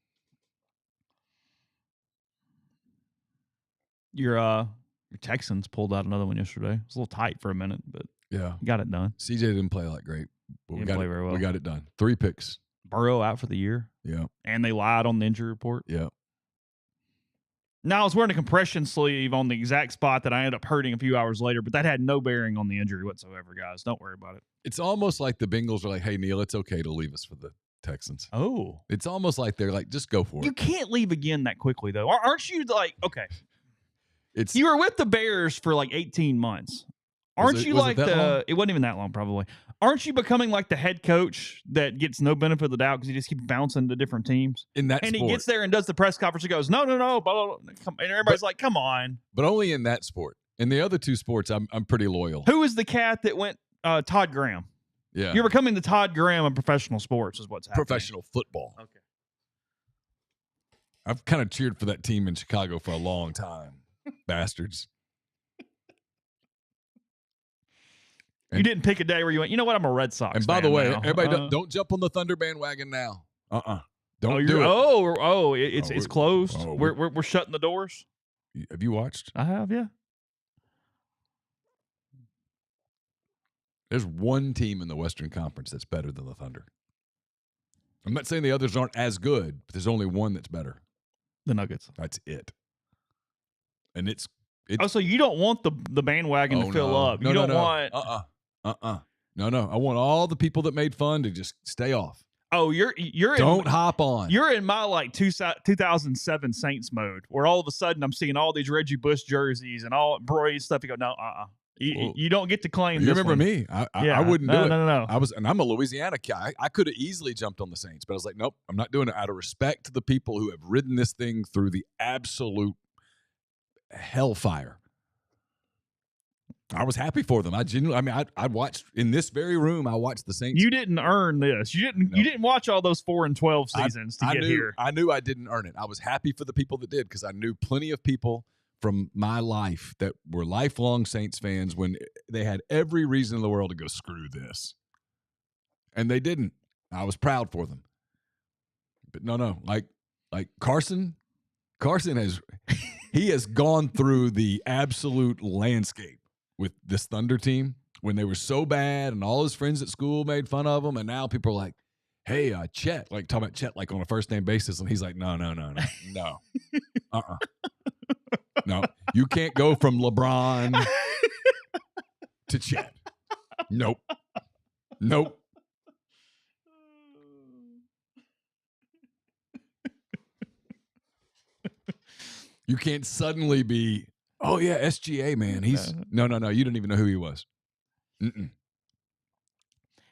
S1: Your Texans pulled out another one yesterday. It was a little tight for a minute, but got it done.
S2: CJ didn't play like great. But
S1: Didn't play very well.
S2: We got it done. 3 picks.
S1: Burrow out for the year.
S2: Yeah.
S1: And they lied on the injury report.
S2: Yeah.
S1: Now, I was wearing a compression sleeve on the exact spot that I ended up hurting a few hours later, but that had no bearing on the injury whatsoever, guys. Don't worry about it.
S2: It's almost like the Bengals are like, hey, Neal, it's okay to leave us for the Texans.
S1: Oh.
S2: It's almost like they're like, just go for it.
S1: You can't leave again that quickly, though. Aren't you like, okay. You were with the Bears for like 18 months. Aren't you like it wasn't even that long, probably. Aren't you becoming like the head coach that gets no benefit of the doubt because he just keeps bouncing to different teams?
S2: In that
S1: and
S2: sport.
S1: He gets there and does the press conference and goes, no, blah, blah, blah. And everybody's like, come on.
S2: But only in that sport. In the other 2 sports, I'm pretty loyal.
S1: Who is the cat that went Todd Graham?
S2: Yeah.
S1: You're becoming the Todd Graham of professional sports is what's happening.
S2: Professional football.
S1: Okay.
S2: I've kind of cheered for that team in Chicago for a long time. Bastards.
S1: You didn't pick a day where you went, you know what, I'm a Red Sox
S2: And by the way,
S1: now.
S2: everybody don't jump on the Thunder bandwagon now. Don't do it.
S1: It's closed. We're shutting the doors.
S2: Have you watched?
S1: I have, yeah.
S2: There's one team in the Western Conference that's better than the Thunder. I'm not saying the others aren't as good, but there's only one that's better.
S1: The Nuggets.
S2: That's it. And it's
S1: so you don't want the bandwagon to fill up. You don't want
S2: No. I want all the people that made fun to just stay off.
S1: Oh,
S2: don't hop on.
S1: You're in my like 2007 Saints mode, where all of a sudden I'm seeing all these Reggie Bush jerseys and all Brody stuff. You go, no, you don't get to claim.
S2: You
S1: this
S2: remember
S1: one.
S2: me? I wouldn't do it.
S1: No.
S2: I'm a Louisiana guy. I could have easily jumped on the Saints, but I was like, nope, I'm not doing it. Out of respect to the people who have ridden this thing through the absolute hellfire. I was happy for them. I watched in this very room. I watched the Saints.
S1: You didn't earn this. You didn't watch all those 4 and 12 seasons to get here.
S2: I knew I didn't earn it. I was happy for the people that did because I knew plenty of people from my life that were lifelong Saints fans when they had every reason in the world to go screw this, and they didn't. I was proud for them. But no, like Carson has gone through the absolute landscape with this Thunder team when they were so bad and all his friends at school made fun of him. And now people are like, hey, Chet, like talking about Chet, like on a first name basis. And he's like, no. No, you can't go from LeBron to Chet. Nope. You can't suddenly be, oh, yeah, SGA, man. He's no. You don't even know who he was. Mm-mm.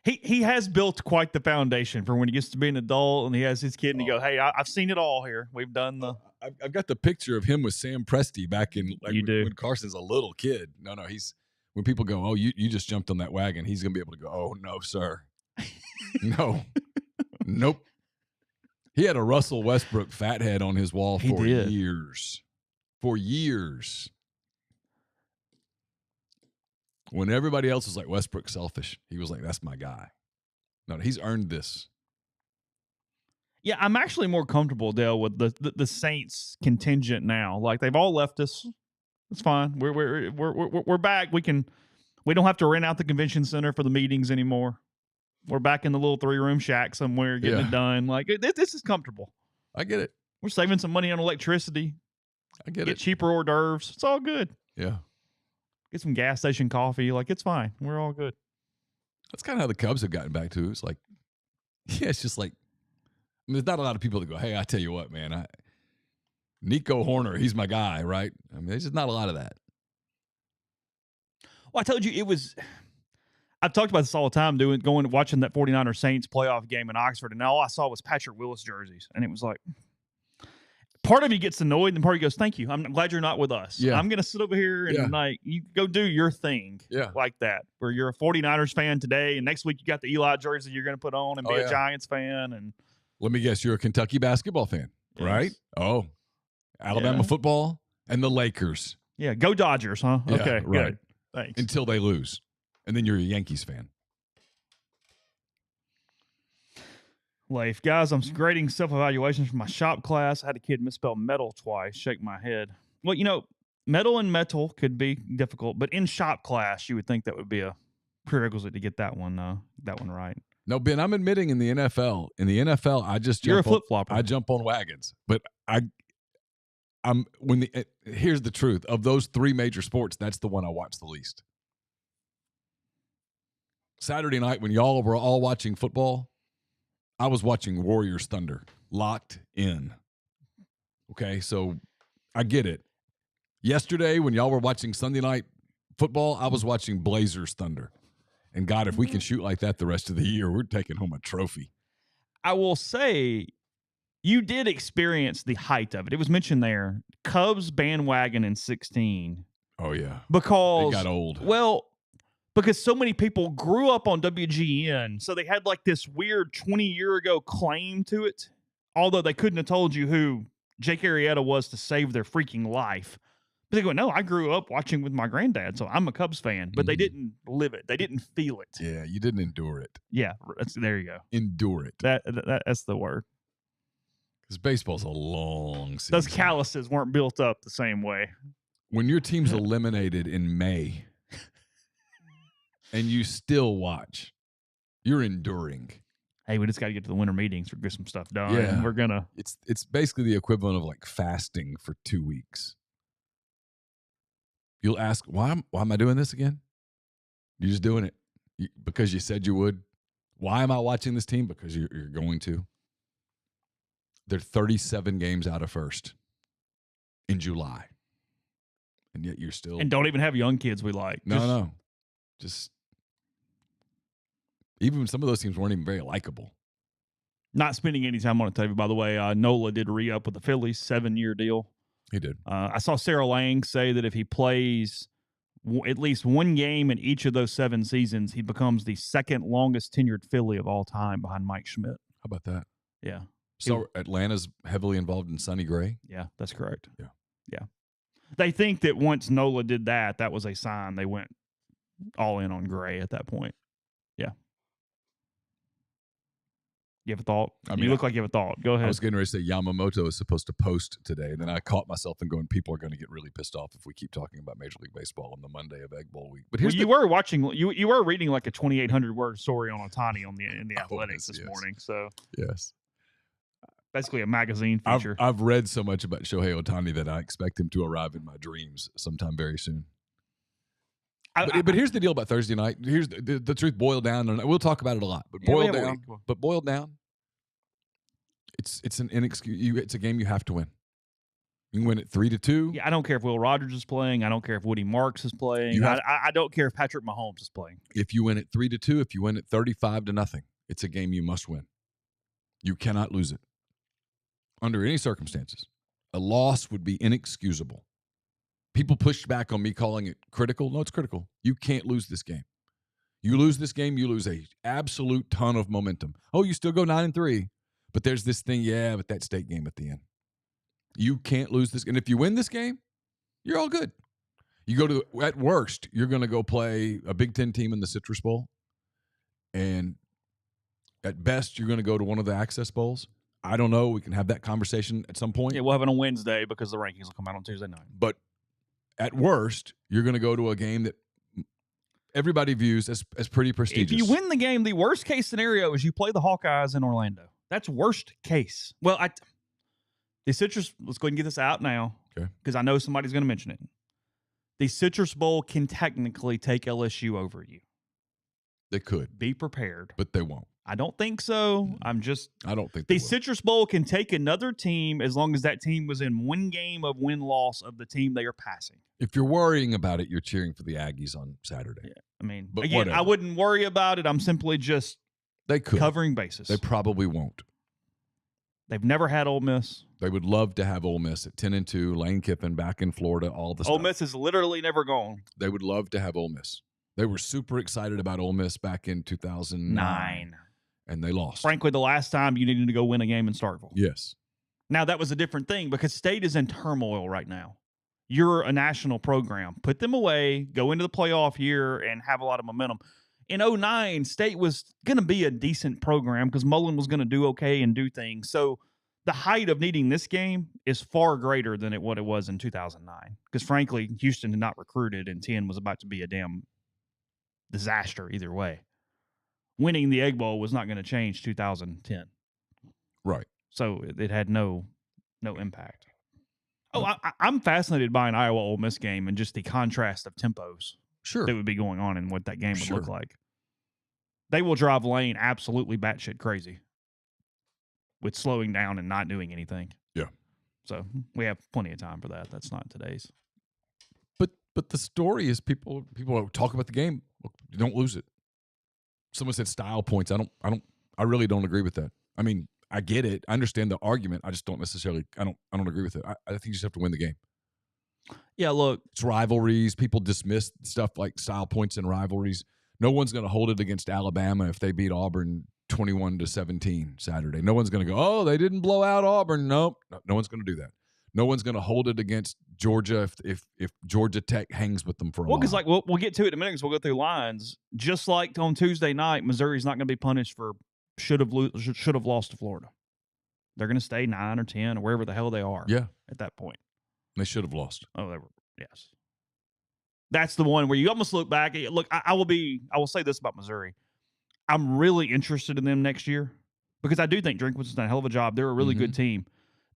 S1: He has built quite the foundation for when he gets to be an adult and he has his kid and he goes, hey, I've seen it all here. We've done the.
S2: I've got the picture of him with Sam Presti back in when Carson's a little kid. No, he's when people go, oh, you just jumped on that wagon. He's gonna be able to go, oh no, sir, no, nope. He had a Russell Westbrook fathead on his wall for years. For years. When everybody else was like, Westbrook selfish, he was like, that's my guy. No, he's earned this.
S1: Yeah, I'm actually more comfortable, Dale, with the Saints contingent now. Like they've all left us. It's fine. We're back. We don't have to rent out the convention center for the meetings anymore. We're back in the little 3-room shack somewhere getting it done. Like this is comfortable.
S2: I get it.
S1: We're saving some money on electricity.
S2: I get
S1: it. Cheaper hors d'oeuvres. It's all good.
S2: Yeah.
S1: Get some gas station coffee. Like it's fine. We're all good.
S2: That's kind of how the Cubs have gotten back to. It's like, yeah, it's just like, I mean, there's not a lot of people that go, hey, I tell you what, man, Nico Horner, he's my guy, right? I mean, there's just not a lot of that.
S1: Well, I told you I've talked about this all the time, watching that 49ers Saints playoff game in Oxford, and all I saw was Patrick Willis jerseys. And it was like, part of you gets annoyed, and part of you goes, thank you. I'm glad you're not with us.
S2: Yeah.
S1: I'm going to sit over here and like, you go do your thing like that, where you're a 49ers fan today, and next week you got the Eli jersey you're going to put on and be a Giants fan. And
S2: let me guess, you're a Kentucky basketball fan. right?
S1: Yes.
S2: Oh, Alabama football and the Lakers.
S1: Yeah, go Dodgers, huh?
S2: Yeah,
S1: Okay,
S2: right.
S1: good. Thanks.
S2: Until they lose. And then you're a Yankees fan.
S1: Leif, guys, I'm grading self-evaluations for my shop class. I had a kid misspell metal twice. Shake my head. Well, metal and metal could be difficult, but in shop class, you would think that would be a prerequisite to get that one right.
S2: No, Ben, I'm admitting in the NFL, I just
S1: You're a
S2: jump on,
S1: flip-flopper.
S2: I jump on wagons. But here's the truth. Of those three major sports, that's the one I watch the least. Saturday night when y'all were all watching football, I was watching Warriors Thunder, locked in. Okay, so I get it. Yesterday when y'all were watching Sunday night football, I was watching Blazers Thunder. And God, if we can shoot like that the rest of the year, we're taking home a trophy.
S1: I will say you did experience the height of it. It was mentioned there. Cubs bandwagon in 2016.
S2: Oh, yeah.
S1: Because
S2: it got old.
S1: Well, because so many people grew up on WGN, so they had like this weird 20-year ago claim to it, although they couldn't have told you who Jake Arrieta was to save their freaking life. But they go, no, I grew up watching with my granddad, so I'm a Cubs fan. But they didn't live it. They didn't feel it.
S2: Yeah, you didn't endure it.
S1: Yeah, there you go.
S2: Endure it.
S1: That's the word.
S2: Because baseball's a long season.
S1: Those calluses weren't built up the same way.
S2: When your team's eliminated in May and you still watch, you're enduring.
S1: Hey, we just got to get to the winter meetings or get some stuff done.
S2: Yeah.
S1: And we're going to.
S2: It's basically the equivalent of like fasting for 2 weeks. You'll ask, why am I doing this again? You're just doing it because you said you would. Why am I watching this team? Because you're going to. They're 37 games out of first in July. And yet you're still.
S1: And don't even have young kids we like.
S2: No. Just. Even some of those teams weren't even very likable.
S1: Not spending any time on it, Tavy, by the way. Nola did re-up with the Phillies, 7-year deal.
S2: He did.
S1: I saw Sarah Lang say that if he plays at least one game in each of those 7 seasons, he becomes the second longest tenured Philly of all time behind Mike Schmidt.
S2: How about that?
S1: Yeah.
S2: So Atlanta's heavily involved in Sonny Gray?
S1: Yeah, that's correct.
S2: Yeah.
S1: They think that once Nola did that was a sign they went all in on Gray at that point. Yeah. You have a thought? You look like you have a thought. Go ahead.
S2: I was getting ready to say Yamamoto is supposed to post today, and then I caught myself and going, people are going to get really pissed off if we keep talking about Major League Baseball on the Monday of Egg Bowl week. But
S1: you were reading like a 2,800 word story on Ohtani in the Athletics this morning. So
S2: yes,
S1: basically a magazine feature.
S2: I've read so much about Shohei Ohtani that I expect him to arrive in my dreams sometime very soon. But here's the deal about Thursday night. Here's the truth boiled down, and we'll talk about it a lot. But boiled down, it's an inexcusable. It's a game you have to win. You can win it 3-2.
S1: Yeah, I don't care if Will Rogers is playing. I don't care if Woody Marks is playing. I don't care if Patrick Mahomes is playing.
S2: If you win it 3-2, if you win it 35-0, it's a game you must win. You cannot lose it under any circumstances. A loss would be inexcusable. People pushed back on me calling it critical. No, it's critical. You can't lose this game. You lose this game, you lose a absolute ton of momentum. Oh, you still go 9-3, but there's this thing, but that state game at the end. You can't lose this. And if you win this game, you're all good. You go to, at worst, you're going to go play a Big Ten team in the Citrus Bowl. And at best, you're going to go to one of the Access Bowls. I don't know. We can have that conversation at some point.
S1: Yeah, we'll have it on Wednesday because the rankings will come out on Tuesday night.
S2: But at worst, you're going to go to a game that everybody views as pretty prestigious.
S1: If you win the game, the worst case scenario is you play the Hawkeyes in Orlando. That's worst case. Well, the Citrus, let's go ahead and get this out now because I know somebody's going to mention it. The Citrus Bowl can technically take LSU over you.
S2: They could.
S1: Be prepared.
S2: But they won't.
S1: I don't think so. I don't
S2: think
S1: the Citrus Bowl can take another team as long as that team was in one game of win-loss of the team they are passing.
S2: If you're worrying about it, you're cheering for the Aggies on Saturday.
S1: Yeah, I mean,
S2: but
S1: again,
S2: whatever.
S1: I wouldn't worry about it. I'm simply just covering bases.
S2: They probably won't.
S1: They've never had Ole Miss.
S2: They would love to have Ole Miss at 10-2, Lane Kiffin back in Florida, all the stuff.
S1: Ole Miss is literally never gone.
S2: They would love to have Ole Miss. They were super excited about Ole Miss back in 2009. And they lost.
S1: Frankly, the last time you needed to go win a game in Starkvillle.
S2: Yes.
S1: Now, that was a different thing because State is in turmoil right now. You're a national program. Put them away, go into the playoff year, and have a lot of momentum. In 2009, State was going to be a decent program because Mullen was going to do okay and do things. So the height of needing this game is far greater than what it was in 2009. Because frankly, Houston had not recruited, and 10 was about to be a damn disaster either way. Winning the Egg Bowl was not going to change 2010.
S2: Right.
S1: So it had no impact. Oh, I'm fascinated by an Iowa Ole Miss game and just the contrast of tempos
S2: Sure.
S1: that would be going on and what that game would look like. They will drive Lane absolutely batshit crazy with slowing down and not doing anything.
S2: Yeah.
S1: So we have plenty of time for that. That's not today's.
S2: But the story is people talk about the game. You don't lose it. Someone said style points. I really don't agree with that. I mean, I get it. I understand the argument. I just don't necessarily. I don't agree with it. I think you just have to win the game.
S1: Yeah, look,
S2: it's rivalries. People dismiss stuff like style points and rivalries. No one's going to hold it against Alabama if they beat Auburn 21-17 Saturday. No one's going to go, oh, they didn't blow out Auburn. Nope. No one's going to do that. No one's going to hold it against Georgia if Georgia Tech hangs with them for a while.
S1: Well, because we'll get to it in a minute because we'll go through lines. Just like on Tuesday night, Missouri's not going to be punished for should have lost to Florida. They're going to stay 9 or 10 or wherever the hell they are.
S2: Yeah.
S1: At that point.
S2: They should have lost.
S1: Oh, they were. Yes. That's the one where you almost look back. Look, I will say this about Missouri. I'm really interested in them next year because I do think Drinkwitz has done a hell of a job. They're a really good team.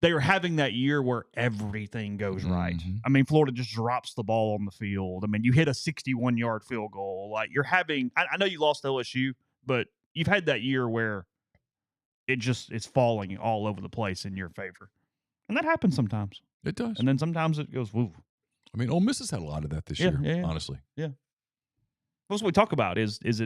S1: They are having that year where everything goes right. I mean, Florida just drops the ball on the field. I mean, you hit a 61-yard field goal. Like you're having, I know you lost to LSU, but you've had that year where it's falling all over the place in your favor. And that happens sometimes.
S2: It does.
S1: And then sometimes it goes, woo.
S2: I mean, Ole Miss has had a lot of that this year, honestly.
S1: Yeah. That's what we talk about. Is it, is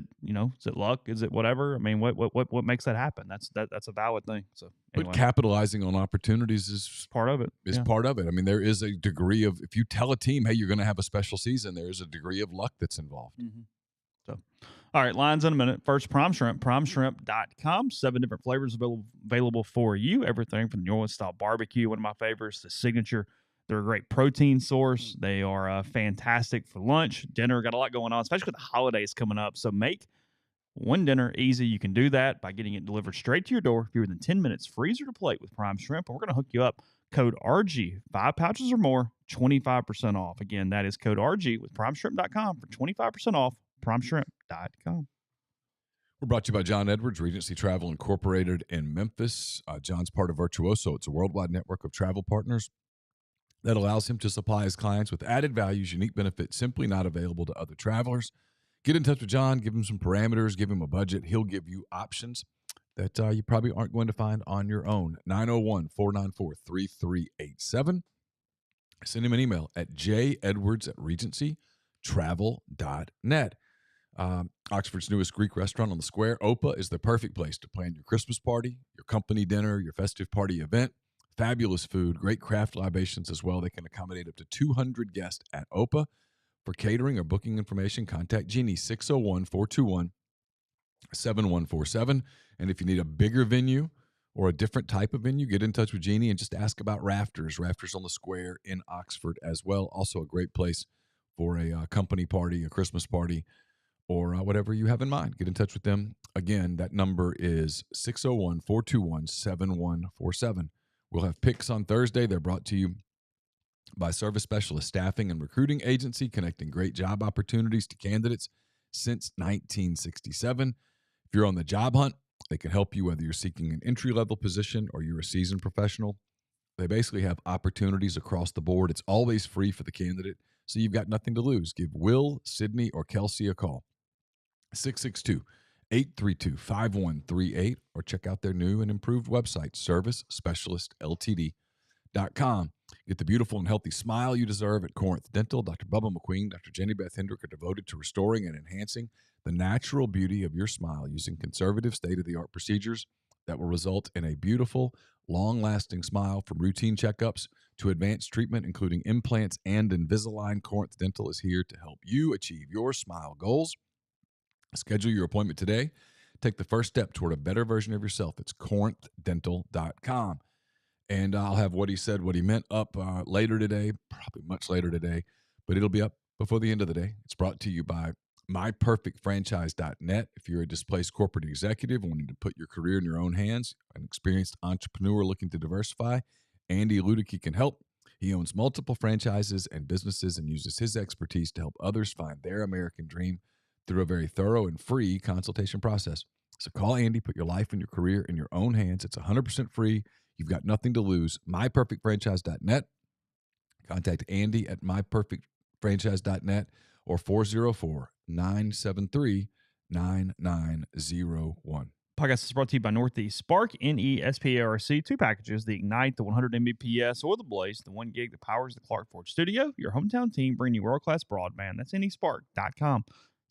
S1: it luck? Is it whatever? I mean, what makes that happen? That's a valid thing. So anyway.
S2: But capitalizing on opportunities is
S1: part of it.
S2: Part of it. I mean, there is a degree of, if you tell a team, hey, you're going to have a special season, there is a degree of luck that's involved.
S1: So, all right, lines in a minute. First, Prime Shrimp, primeshrimp.com. 7 different flavors available for you. Everything from the New Orleans style barbecue, one of my favorites, the signature. They're a great protein source. They are fantastic for lunch, dinner. Got a lot going on, especially with the holidays coming up. So make one dinner easy. You can do that by getting it delivered straight to your door. Fewer than 10 minutes, freezer to plate with Prime Shrimp. And we're going to hook you up. Code RG, 5 pouches or more, 25% off. Again, that is code RG with primeshrimp.com for 25% off. primeshrimp.com.
S2: We're brought to you by John Edwards, Regency Travel Incorporated in Memphis. John's part of Virtuoso. It's a worldwide network of travel partners that allows him to supply his clients with added values, unique benefits simply not available to other travelers. Get in touch with John, give him some parameters, give him a budget. He'll give you options that you probably aren't going to find on your own. 901-494-3387. Send him an email at jedwards@regencytravel.net. Oxford's newest Greek restaurant on the square, Opa, is the perfect place to plan your Christmas party, your company dinner, your festive party event. Fabulous food, great craft libations as well. They can accommodate up to 200 guests at Opa. For catering or booking information, contact Jeannie, 601-421-7147. And if you need a bigger venue or a different type of venue, get in touch with Jeannie and just ask about Rafters. Rafters on the Square in Oxford as well. Also a great place for a company party, a Christmas party, or whatever you have in mind. Get in touch with them. Again, that number is 601-421-7147. We'll have picks on Thursday. They're brought to you by Service Specialist Staffing and Recruiting Agency, connecting great job opportunities to candidates since 1967. If you're on the job hunt, they can help you whether you're seeking an entry-level position or you're a seasoned professional. They basically have opportunities across the board. It's always free for the candidate, so you've got nothing to lose. Give Will, Sydney, or Kelsey a call. 662-832-5138, or check out their new and improved website, servicespecialistltd.com. Get the beautiful and healthy smile you deserve at Corinth Dental. Dr. Bubba McQueen, Dr. Jenny Beth Hendrick are devoted to restoring and enhancing the natural beauty of your smile using conservative state-of-the-art procedures that will result in a beautiful, long-lasting smile. From routine checkups to advanced treatment, including implants and Invisalign, Corinth Dental is here to help you achieve your smile goals. Schedule your appointment today. Take the first step toward a better version of yourself. It's corinthdental.com. And I'll have what he said, what he meant up later today, probably much later today, but it'll be up before the end of the day. It's brought to you by myperfectfranchise.net. If you're a displaced corporate executive wanting to put your career in your own hands, an experienced entrepreneur looking to diversify, Andy Ludicky can help. He owns multiple franchises and businesses and uses his expertise to help others find their American dream through a very thorough and free consultation process. So call Andy, put your life and your career in your own hands. It's 100% free. You've got nothing to lose. myperfectfranchise.net. Contact Andy at myperfectfranchise.net or 404-973-9901.
S1: Podcast is brought to you by Northeast Spark, NESPARC, 2 packages, the Ignite, the 100 Mbps, or the Blaze, the 1 gig that powers the Clark Ford studio. Your hometown team bringing you world-class broadband. That's nespark.com.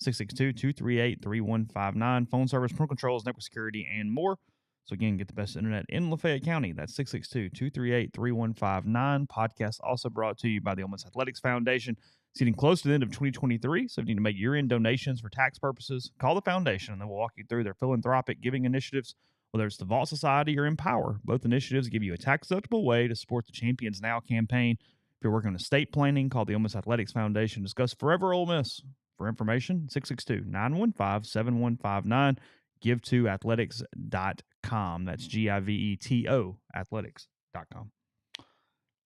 S1: 662-238-3159. Phone service, parental controls, network security, and more. So again, get the best internet in Lafayette County. That's 662-238-3159. Podcast also brought to you by the Ole Miss Athletics Foundation. It's getting close to the end of 2023, so if you need to make year-end donations for tax purposes, call the foundation, and they will walk you through their philanthropic giving initiatives, whether it's the Vault Society or Empower. Both initiatives give you a tax-deductible way to support the Champions Now campaign. If you're working on estate planning, call the Ole Miss Athletics Foundation. Discuss Forever Ole Miss. For information, 662-915-7159. Give2athletics.com. That's GIVETO athletics.com.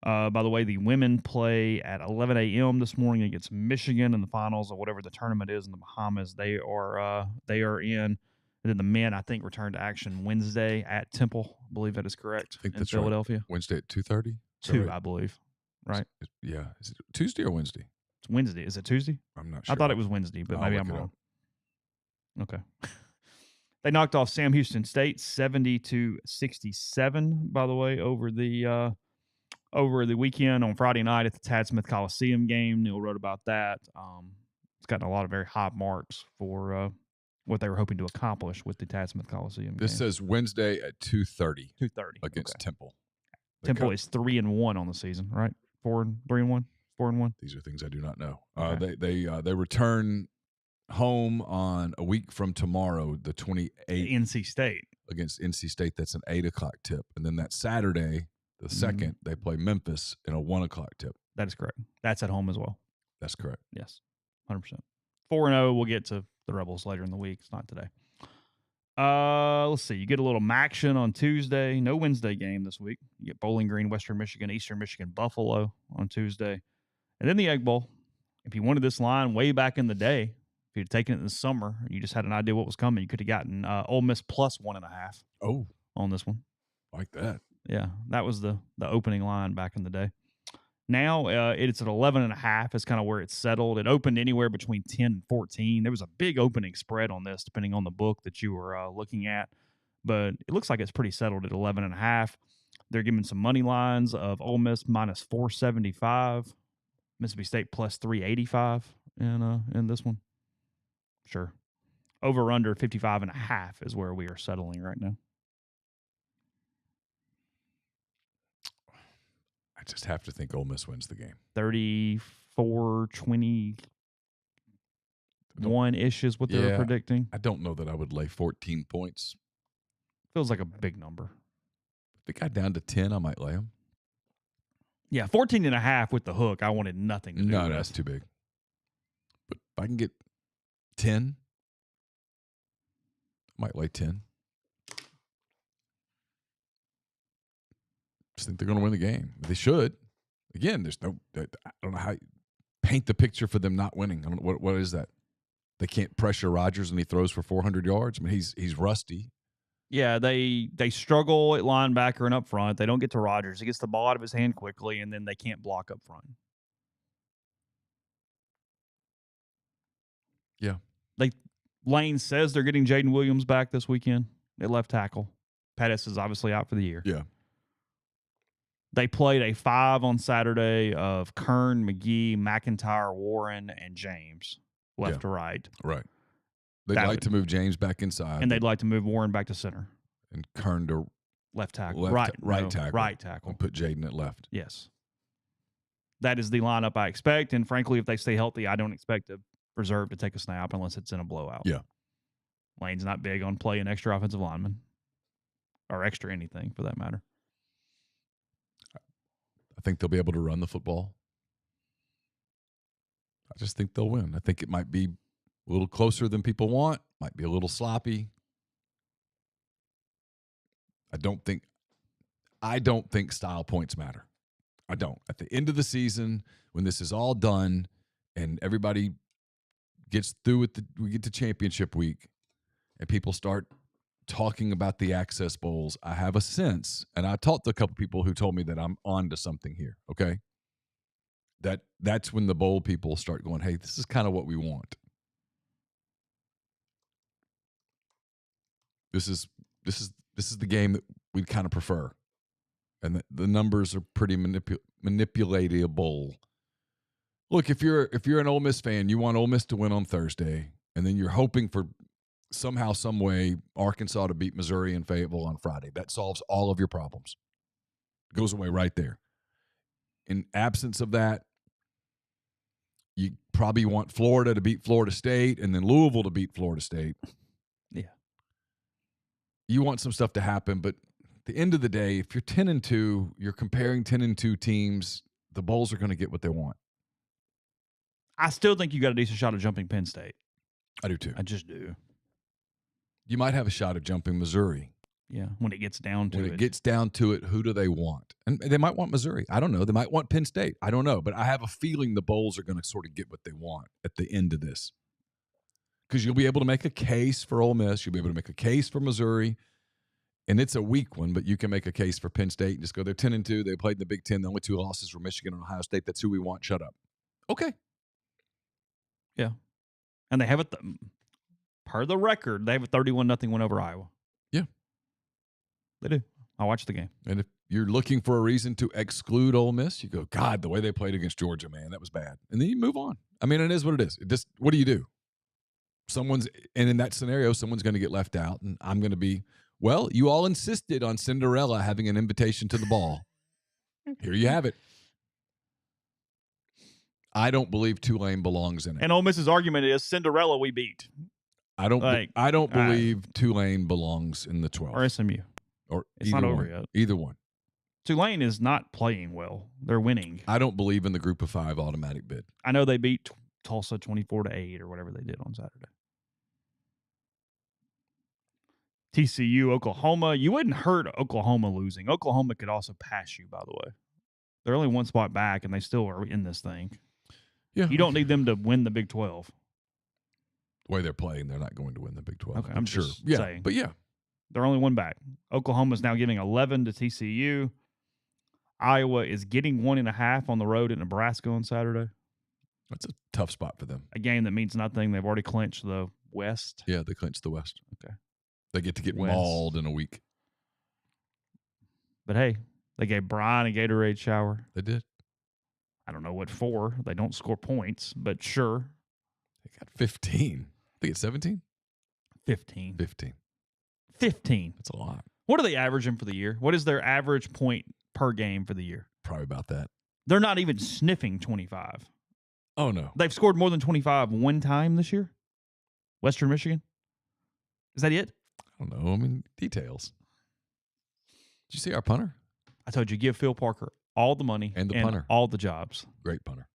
S1: By the way, the women play at 11 a.m. this morning against Michigan in the finals of whatever the tournament is in the Bahamas. They are in. And then the men, I think, return to action Wednesday at Temple. I believe that is correct.
S2: I think
S1: in
S2: that's
S1: Philadelphia.
S2: Right. Wednesday at 2:30?
S1: 2,
S2: right?
S1: I believe. Right?
S2: Yeah. Is it Tuesday or Wednesday?
S1: It's Wednesday. Is it Tuesday?
S2: I'm not sure.
S1: I thought it was Wednesday, but maybe I'm wrong.
S2: Okay.
S1: They knocked off Sam Houston State 70-67, by the way, over the weekend on Friday night at the Tad Smith Coliseum game. Neal wrote about that. It's gotten a lot of very high marks for what they were hoping to accomplish with the Tad Smith Coliseum
S2: This
S1: game.
S2: says Wednesday at 2:30.
S1: 2:30
S2: against Temple.
S1: Temple is 3-1 on the season, right? 3-1, 4-1.
S2: These are things I do not know.
S1: Okay.
S2: They return home on a week from tomorrow, the 28th,
S1: NC State
S2: against NC State. That's an 8:00 tip, and then that Saturday, the 2nd, they play Memphis in a 1:00 tip.
S1: That is correct. That's at home as well.
S2: That's correct.
S1: Yes, 100%. 4-0. We'll get to the Rebels later in the week. It's not today. Let's see. You get a little Maction on Tuesday. No Wednesday game this week. You get Bowling Green, Western Michigan, Eastern Michigan, Buffalo on Tuesday. And then the Egg Bowl. If you wanted this line way back in the day, if you'd taken it in the summer, you just had an idea what was coming, you could have gotten Ole Miss plus 1.5.
S2: Oh,
S1: on this one.
S2: Like that.
S1: Yeah, that was the opening line back in the day. Now it's at 11.5. It's kind of where it's settled. It opened anywhere between 10 and 14. There was a big opening spread on this, depending on the book that you were looking at. But it looks like it's pretty settled at 11.5. They're giving some money lines of Ole Miss minus 475, Mississippi State plus 385 in this one. Sure. Over under 55.5 is where we are settling right now.
S2: I just have to think Ole Miss wins the game.
S1: 34-21-ish is what they're predicting.
S2: I don't know that I would lay 14 points.
S1: Feels like a big number.
S2: If it got down to 10, I might lay them.
S1: Yeah, 14.5 with the hook. I wanted nothing to do with.
S2: No, that's too big. But if I can get 10, I might lay 10. Just think they're going to win the game. They should. Again, I don't know how you paint the picture for them not winning. I don't know, what is that? They can't pressure Rodgers and he throws for 400 yards. I mean, he's rusty.
S1: Yeah, they struggle at linebacker and up front. They don't get to Rodgers. He gets the ball out of his hand quickly, and then they can't block up front.
S2: Yeah.
S1: Lane says they're getting Jaden Williams back this weekend at left tackle. Pettis is obviously out for the year.
S2: Yeah.
S1: They played a 5 on Saturday of Kern, McGee, McIntyre, Warren, and James left to right.
S2: Right. They'd like to move James back inside.
S1: And they'd like to move Warren back to center.
S2: And Kern to
S1: left tackle.
S2: right tackle.
S1: Right tackle.
S2: And put Jaden at left.
S1: Yes. That is the lineup I expect. And frankly, if they stay healthy, I don't expect a reserve to take a snap unless it's in a blowout.
S2: Yeah.
S1: Lane's not big on playing extra offensive linemen or extra anything for that matter.
S2: think they'll be able to run the football. I just think they'll win. I think it might be a little closer than people want, might be a little sloppy. I don't think style points matter. I don't. At the end of the season, when this is all done and everybody gets through with we get to championship week and people start talking about the access bowls, I have a sense, and I talked to a couple people who told me that I'm on to something here, okay? That's when the bowl people start going, hey, this is kind of what we want. This is the game that we kind of prefer. And the numbers are pretty manipulatable. Look, if you're an Ole Miss fan, you want Ole Miss to win on Thursday, and then you're hoping for somehow, some way, Arkansas to beat Missouri and Fayetteville on Friday. That solves all of your problems. It goes away right there. In absence of that, you probably want Florida to beat Florida State and then Louisville to beat Florida State.
S1: Yeah.
S2: You want some stuff to happen, but at the end of the day, if you're 10-2, you're comparing 10-2 teams, the Bulls are going to get what they want.
S1: I still think you got a decent shot of jumping Penn State.
S2: I do too.
S1: I just do.
S2: You might have a shot of jumping Missouri.
S1: Yeah, when it gets down to it.
S2: When it gets down to it, who do they want? And they might want Missouri. I don't know. They might want Penn State. I don't know. But I have a feeling the Bulls are going to sort of get what they want at the end of this. Because you'll be able to make a case for Ole Miss. You'll be able to make a case for Missouri. And it's a weak one, but you can make a case for Penn State and just go, they're 10-2. They played in the Big Ten. The only 2 losses were Michigan and Ohio State. That's who we want. Shut up. Okay.
S1: Yeah. And they have it, per the record, they have a 31-0 win over Iowa.
S2: Yeah.
S1: They do. I watched the game.
S2: And if you're looking for a reason to exclude Ole Miss, you go, God, the way they played against Georgia, man, that was bad. And then you move on. I mean, it is what it is. What do you do? And in that scenario, someone's going to get left out, and I'm going to be, well, you all insisted on Cinderella having an invitation to the ball. Here you have it. I don't believe Tulane belongs in it.
S1: And Ole Miss's argument is Cinderella we beat.
S2: I don't believe Tulane belongs in the 12.
S1: Or SMU.
S2: Or
S1: it's not over yet.
S2: Either one.
S1: Tulane is not playing well. They're winning.
S2: I don't believe in the group of 5 automatic bid.
S1: I know they beat Tulsa 24-8 or whatever they did on Saturday. TCU, Oklahoma. You wouldn't hurt Oklahoma losing. Oklahoma could also pass you, by the way. They're only 1 spot back, and they still are in this thing.
S2: Yeah.
S1: You don't need them to win the Big 12.
S2: The way they're playing, they're not going to win the Big 12.
S1: Okay, I'm
S2: sure.
S1: just
S2: Yeah,
S1: saying.
S2: but yeah.
S1: They're only 1 back. Oklahoma's now giving 11 to TCU. Iowa is getting 1.5 on the road at Nebraska on Saturday.
S2: That's a tough spot for them.
S1: A game that means nothing. They've already clinched the West.
S2: Yeah, they clinched the West.
S1: Okay.
S2: They get to get
S1: West.
S2: mauled in a week.
S1: But hey, they gave Brian a Gatorade shower.
S2: They did.
S1: I don't know what for. They don't score points, but sure.
S2: They got 15. I think it's 17?
S1: 15.
S2: 15.
S1: 15.
S2: That's a lot.
S1: What are they averaging for the year? What is their average point per game for the year?
S2: Probably about that.
S1: They're not even sniffing 25.
S2: Oh, no.
S1: They've scored more than 25 1 time this year? Western Michigan? Is that it?
S2: I don't know. I mean, details. Did you see our punter?
S1: I told you, give Phil Parker all the money
S2: and the punter,
S1: all the jobs.
S2: Great punter.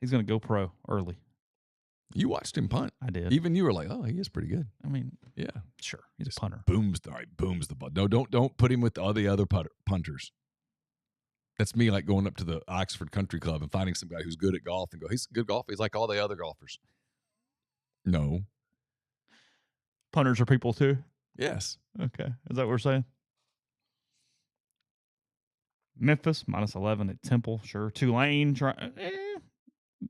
S1: He's going to go pro early.
S2: You watched him punt.
S1: I did.
S2: Even you were like, oh, he is pretty good.
S1: I mean,
S2: yeah,
S1: sure. He's a punter.
S2: Booms the ball. No, don't put him with all the other punters. That's me like going up to the Oxford Country Club and finding some guy who's good at golf and go, he's a good golfer. He's like all the other golfers. No.
S1: Punters are people too?
S2: Yes.
S1: Okay. Is that what we're saying? Memphis, -11 at Temple. Sure. Tulane,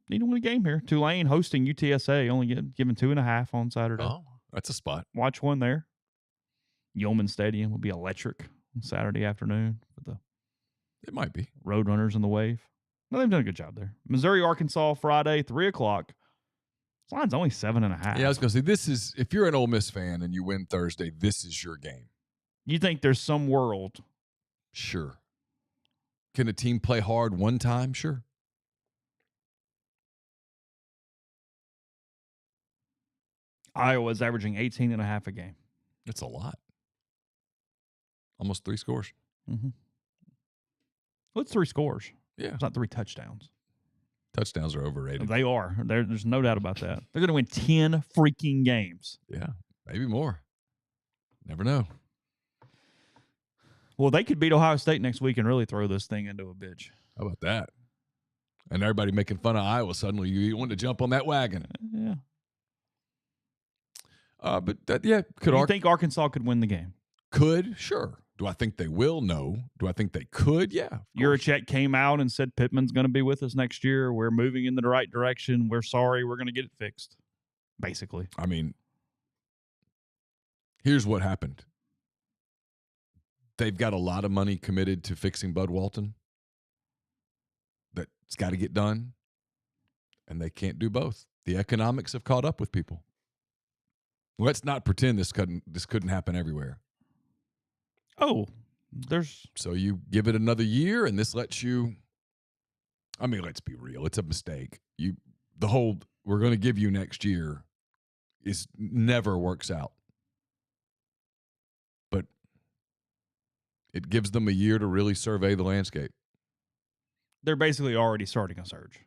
S1: need to win a game here. Tulane hosting UTSA, only given 2.5 on Saturday.
S2: Oh, that's a spot.
S1: Watch one there. Yeoman Stadium will be electric on Saturday afternoon for the
S2: It might be.
S1: Roadrunners in the Wave. No, they've done a good job there. Missouri, Arkansas, Friday, 3 o'clock. This line's only 7.5.
S2: Yeah, I was going to say, if you're an Ole Miss fan and you win Thursday, this is your game.
S1: You think there's some world?
S2: Sure. Can a team play hard one time? Sure.
S1: Iowa's averaging 18.5 a game.
S2: That's a lot. Almost 3 scores.
S1: Mm-hmm. Well, it's 3 scores.
S2: Yeah.
S1: It's not 3 touchdowns.
S2: Touchdowns are overrated.
S1: They are. There's no doubt about that. They're going to win 10 freaking games.
S2: Yeah, maybe more. Never know.
S1: Well, they could beat Ohio State next week and really throw this thing into a bitch.
S2: How about that? And everybody making fun of Iowa. Suddenly you want to jump on that wagon.
S1: Yeah.
S2: Could
S1: you think Arkansas could win the game?
S2: Could, sure. Do I think they will? No. Do I think they could? Yeah.
S1: Yurachek came out and said Pittman's going to be with us next year. We're moving in the right direction. We're sorry. We're going to get it fixed, basically.
S2: I mean, here's what happened. They've got a lot of money committed to fixing Bud Walton. That's got to get done, and they can't do both. The economics have caught up with people. Let's not pretend this couldn't happen everywhere.
S1: Oh,
S2: so you give it another year, and this lets you. I mean, let's be real. It's a mistake. We're going to give you next year is never works out. But it gives them a year to really survey the landscape.
S1: They're basically already starting a search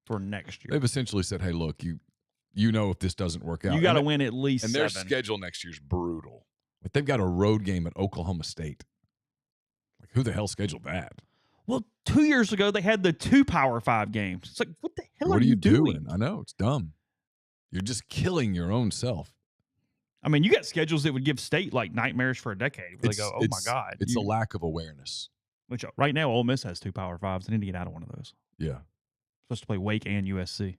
S1: for next year.
S2: They've essentially said, hey, look, you know if this doesn't work out.
S1: You got to win at least 7.
S2: And their schedule next year's brutal. But they've got a road game at Oklahoma State. Like, who the hell scheduled that?
S1: Well, 2 years ago, they had the 2 Power 5 games. It's like, what the hell are you doing?
S2: I know. It's dumb. You're just killing your own self.
S1: I mean, you got schedules that would give State like nightmares for a decade. Where they go, oh, my God.
S2: It's a lack of awareness.
S1: Which right now, Ole Miss has 2 Power 5s. They need to get out of one of those.
S2: Yeah.
S1: Supposed to play Wake and USC.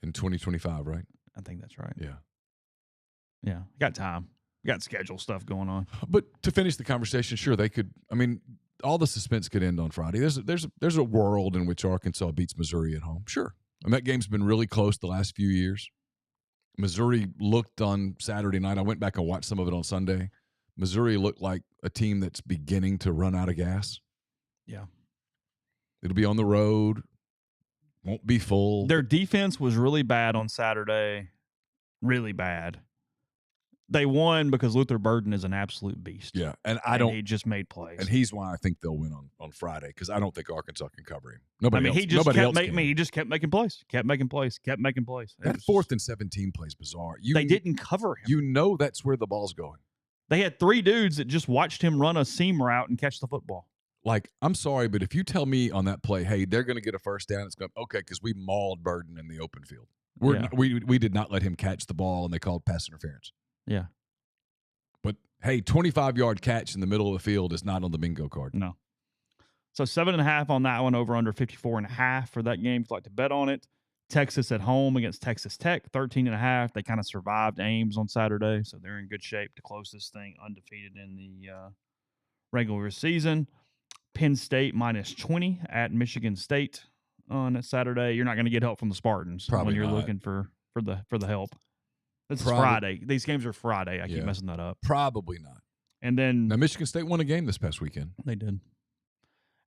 S2: In 2025, right?
S1: I think that's right.
S2: Yeah.
S1: Yeah. Got time. Got schedule stuff going on.
S2: But to finish the conversation, sure, they could. I mean, all the suspense could end on Friday. There's a world in which Arkansas beats Missouri at home. Sure. And that game's been really close the last few years. Missouri looked on Saturday night. I went back and watched some of it on Sunday. Missouri looked like a team that's beginning to run out of gas.
S1: Yeah.
S2: It'll be on the road. Won't be full.
S1: Their defense was really bad on Saturday. Really bad. They won because Luther Burden is an absolute beast.
S2: Yeah, and
S1: he just made plays.
S2: And he's why I think they'll win on Friday, because I don't think Arkansas can cover him.
S1: He just kept making plays. Kept making plays.
S2: That 4th and 17 play is bizarre.
S1: They didn't cover him.
S2: You know that's where the ball's going.
S1: They had 3 dudes that just watched him run a seam route and catch the football.
S2: Like, I'm sorry, but if you tell me on that play, hey, they're going to get a first down, it's going to, okay, because we mauled Burden in the open field. We did not let him catch the ball, and they called pass interference.
S1: Yeah.
S2: But, hey, 25-yard catch in the middle of the field is not on the bingo card.
S1: No. So 7.5 on that one, over under 54.5 for that game. If you'd like to bet on it. Texas at home against Texas Tech, 13.5. They kind of survived Ames on Saturday, so they're in good shape to close this thing undefeated in the regular season. Penn State minus 20 at Michigan State on Saturday. You're not going to get help from the Spartans when you're looking for the help. This is Friday. These games are Friday. I keep messing that up.
S2: Probably not.
S1: And then
S2: now Michigan State won a game this past weekend.
S1: They did.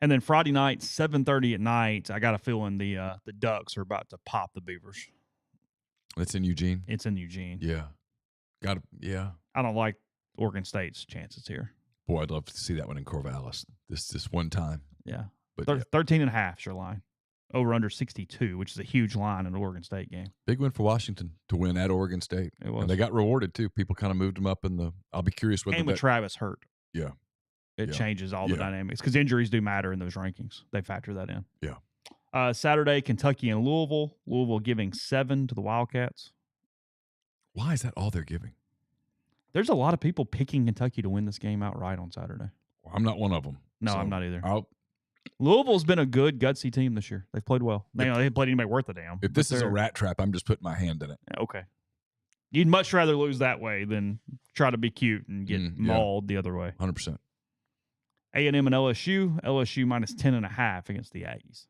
S1: And then Friday night, 7:30 at night, I got a feeling the Ducks are about to pop the Beavers.
S2: It's in Eugene?
S1: It's in Eugene.
S2: Yeah.
S1: I don't like Oregon State's chances here.
S2: Boy, I'd love to see that one in Corvallis this one time.
S1: Yeah. But 13.5 is your line. Over under 62, which is a huge line in an Oregon State game.
S2: Big win for Washington to win at Oregon State.
S1: It was.
S2: And they got rewarded, too. People kind of moved them up in the – I'll be curious whether
S1: – And with Travis hurt.
S2: Yeah.
S1: It changes all the dynamics because injuries do matter in those rankings. They factor that in.
S2: Yeah.
S1: Saturday, Kentucky and Louisville. Louisville giving 7 to the Wildcats.
S2: Why is that all they're giving?
S1: There's a lot of people picking Kentucky to win this game outright on Saturday.
S2: Well, I'm not one of them.
S1: No, I'm not either.
S2: I'll
S1: Louisville's been a good, gutsy team this year. They've played well. They haven't played anybody worth a damn.
S2: If this is a rat trap, I'm just putting my hand in it.
S1: Okay. You'd much rather lose that way than try to be cute and get mauled the other way.
S2: 100%.
S1: A&M and LSU. LSU minus 10.5 against the Aggies.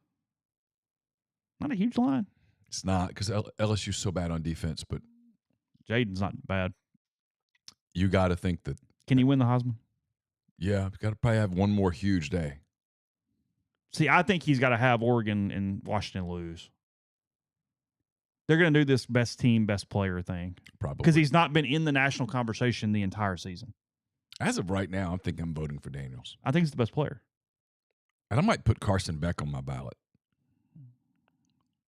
S1: Not a huge line.
S2: It's not, because LSU's so bad on defense, but
S1: Jaden's not bad.
S2: You got to think that.
S1: Can he win the Heisman?
S2: Yeah, got to probably have one more huge day.
S1: See, I think he's got to have Oregon and Washington lose. They're going to do this best team, best player thing.
S2: Probably.
S1: Because he's not been in the national conversation the entire season.
S2: As of right now, I'm thinking I'm voting for Daniels.
S1: I think he's the best player.
S2: And I might put Carson Beck on my ballot.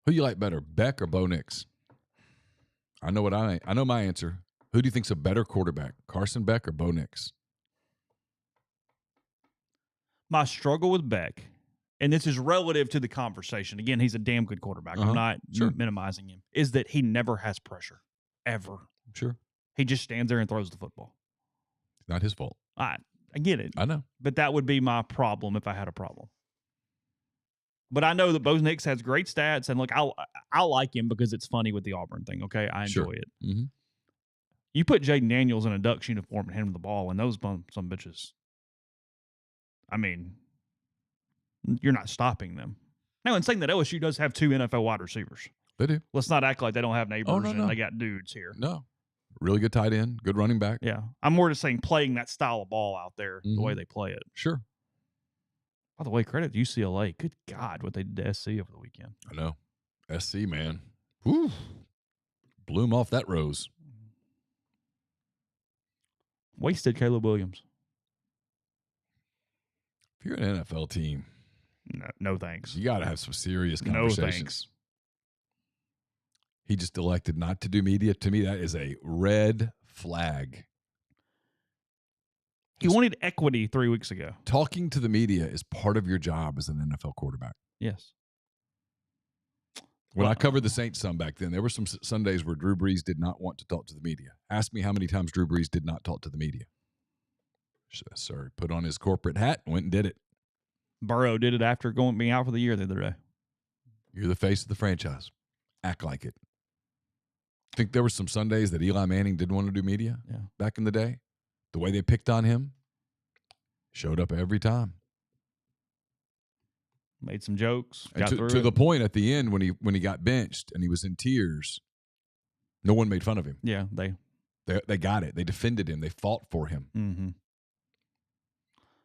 S2: Who you like better, Beck or Bo Nix? I know my answer. Who do you think's a better quarterback, Carson Beck or Bo Nix?
S1: My struggle with Beck, and this is relative to the conversation. Again, he's a damn good quarterback. I'm not minimizing him. Is that he never has pressure, ever.
S2: Sure.
S1: He just stands there and throws the football.
S2: Not his fault.
S1: I get it.
S2: I know.
S1: But that would be my problem if I had a problem. But I know that Bo Nix has great stats, and look, I like him because it's funny with the Auburn thing, okay? I enjoy it.
S2: Mm-hmm.
S1: You put Jaden Daniels in a Ducks uniform and hand him the ball, and those some bitches, I mean, you're not stopping them. Now, in saying that, LSU does have 2 NFL wide receivers.
S2: They do.
S1: Let's not act like they don't have neighbors
S2: no.
S1: they got dudes here.
S2: No. Really good tight end, good running back.
S1: Yeah. I'm more just saying playing that style of ball out there, the way they play it.
S2: Sure.
S1: By the way, credit to UCLA. Good God, what they did to SC over the weekend.
S2: I know. SC, man. Woo. Blew him off that rose.
S1: Wasted Caleb Williams.
S2: If you're an NFL team,
S1: no thanks.
S2: You got to have some serious conversations.
S1: No thanks.
S2: He just elected not to do media. To me, that is a red flag.
S1: He wanted equity 3 weeks ago.
S2: Talking to the media is part of your job as an NFL quarterback.
S1: Yes.
S2: When I covered the Saints some back then, there were some Sundays where Drew Brees did not want to talk to the media. Ask me how many times Drew Brees did not talk to the media. Sir, put on his corporate hat and went and did it.
S1: Burrow did it after being out for the year the other day.
S2: You're the face of the franchise. Act like it. Think there were some Sundays that Eli Manning didn't want to do media back in the day? The way they picked on him, showed up every time.
S1: Made some jokes.
S2: To the point at the end when he got benched and he was in tears, no one made fun of him.
S1: Yeah,
S2: they got it. They defended him. They fought for him.
S1: Mm-hmm.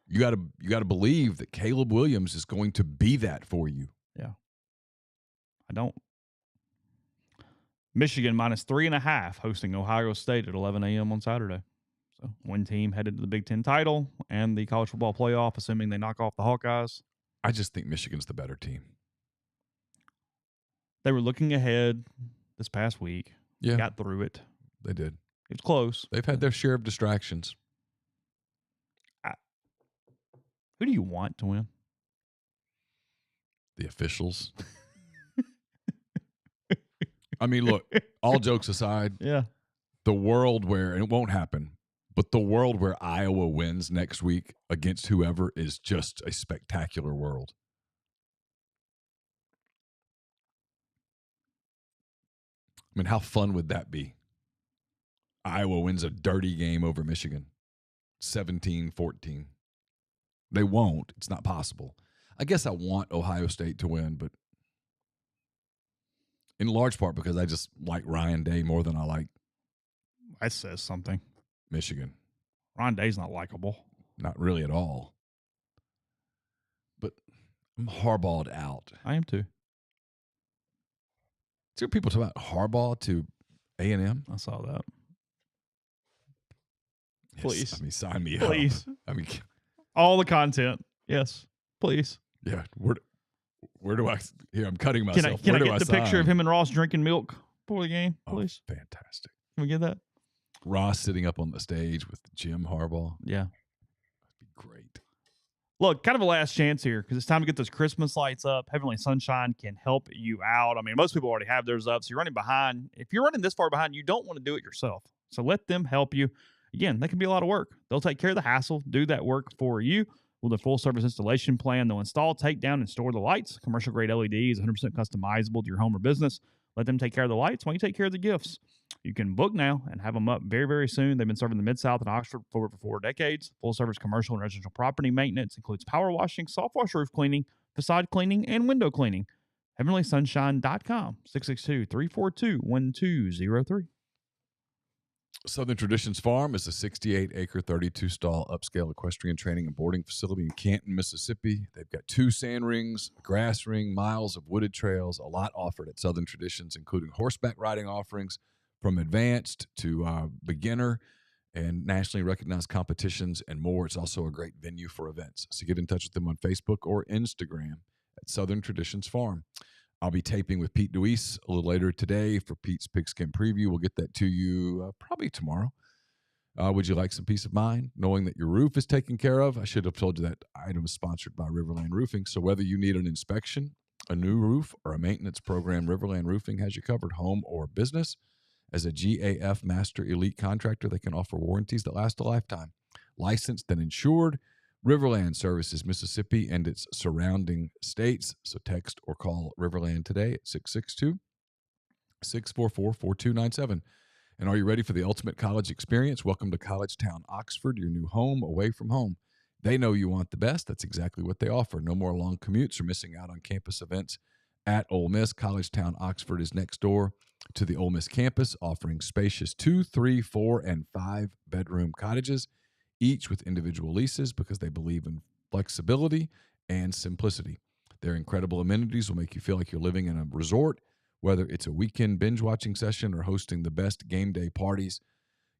S2: You got to believe that Caleb Williams is going to be that for you.
S1: Yeah, I don't. Michigan -3.5 hosting Ohio State at 11 a.m. on Saturday. So one team headed to the Big Ten title and the college football playoff, assuming they knock off the Hawkeyes.
S2: I just think Michigan's the better team.
S1: They were looking ahead this past week.
S2: Yeah.
S1: Got through it.
S2: They did.
S1: It was close.
S2: They've had their share of distractions.
S1: Who do you want to win?
S2: The officials. I mean, look, all jokes aside, the world where, and it won't happen, but the world where Iowa wins next week against whoever is just a spectacular world. I mean, how fun would that be? Iowa wins a dirty game over Michigan, 17-14. They won't. It's not possible. I guess I want Ohio State to win, but in large part because I just like Ryan Day more than I like.
S1: That says something.
S2: Michigan.
S1: Ryan Day's not likable.
S2: Not really at all. But I'm Harbaugh'd out.
S1: I am too.
S2: See what people talk about Harbaugh to A&M?
S1: I saw that.
S2: Yes,
S1: Please.
S2: I mean, sign me
S1: Please.
S2: up. I mean,
S1: all the content. Yes. Please.
S2: Yeah. Where do I? Here, I'm cutting myself.
S1: Can I get the picture of him and Ross drinking milk before the game, please?
S2: Oh, fantastic.
S1: Can we get that?
S2: Ross sitting up on the stage with Jim Harbaugh.
S1: Yeah.
S2: That'd be great.
S1: Look, kind of a last chance here because it's time to get those Christmas lights up. Heavenly Sunshine can help you out. I mean, most people already have theirs up, so you're running behind. If you're running this far behind, you don't want to do it yourself. So let them help you. Again, that can be a lot of work. They'll take care of the hassle, do that work for you. With a full-service installation plan, they'll install, take down, and store the lights. Commercial-grade LEDs, 100% customizable to your home or business. Let them take care of the lights while you take care of the gifts. You can book now and have them up very, very soon. They've been serving the Mid-South and Oxford for 4 decades. Full-service commercial and residential property maintenance includes power washing, soft wash roof cleaning, facade cleaning, and window cleaning. HeavenlySunshine.com, 662-342-1203.
S2: Southern Traditions Farm is a 68-acre, 32-stall upscale equestrian training and boarding facility in Canton, Mississippi. They've got 2 sand rings, a grass ring, miles of wooded trails, a lot offered at Southern Traditions, including horseback riding offerings from advanced to beginner, and nationally recognized competitions and more. It's also a great venue for events. So get in touch with them on Facebook or Instagram at Southern Traditions Farm. I'll be taping with Pete Deweese a little later today for Pete's Pigskin Preview. We'll get that to you probably tomorrow. Would you like some peace of mind knowing that your roof is taken care of? I should have told you that item is sponsored by Riverland Roofing. So whether you need an inspection, a new roof, or a maintenance program, Riverland Roofing has you covered, home or business. As a GAF Master Elite contractor, they can offer warranties that last a lifetime. Licensed and insured, Riverland services Mississippi and its surrounding states. So text or call Riverland today at 662-644-4297. And are you ready for the ultimate college experience? Welcome to College Town, Oxford, your new home away from home. They know you want the best. That's exactly what they offer. No more long commutes or missing out on campus events at Ole Miss. College Town, Oxford is next door to the Ole Miss campus, offering spacious 2, 3, 4, and 5-bedroom cottages, each with individual leases because they believe in flexibility and simplicity. Their incredible amenities will make you feel like you're living in a resort. Whether it's a weekend binge-watching session or hosting the best game day parties,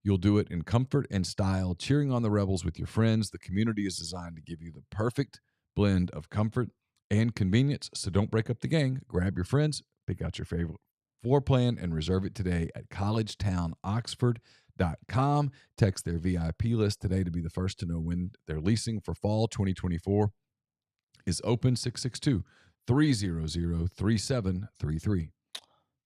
S2: you'll do it in comfort and style, cheering on the Rebels with your friends. The community is designed to give you the perfect blend of comfort and convenience, so don't break up the gang. Grab your friends, pick out your favorite floor plan, and reserve it today at collegetownoxford.com. Text their VIP list today to be the first to know when their leasing for fall 2024 is open. 662-300-3733.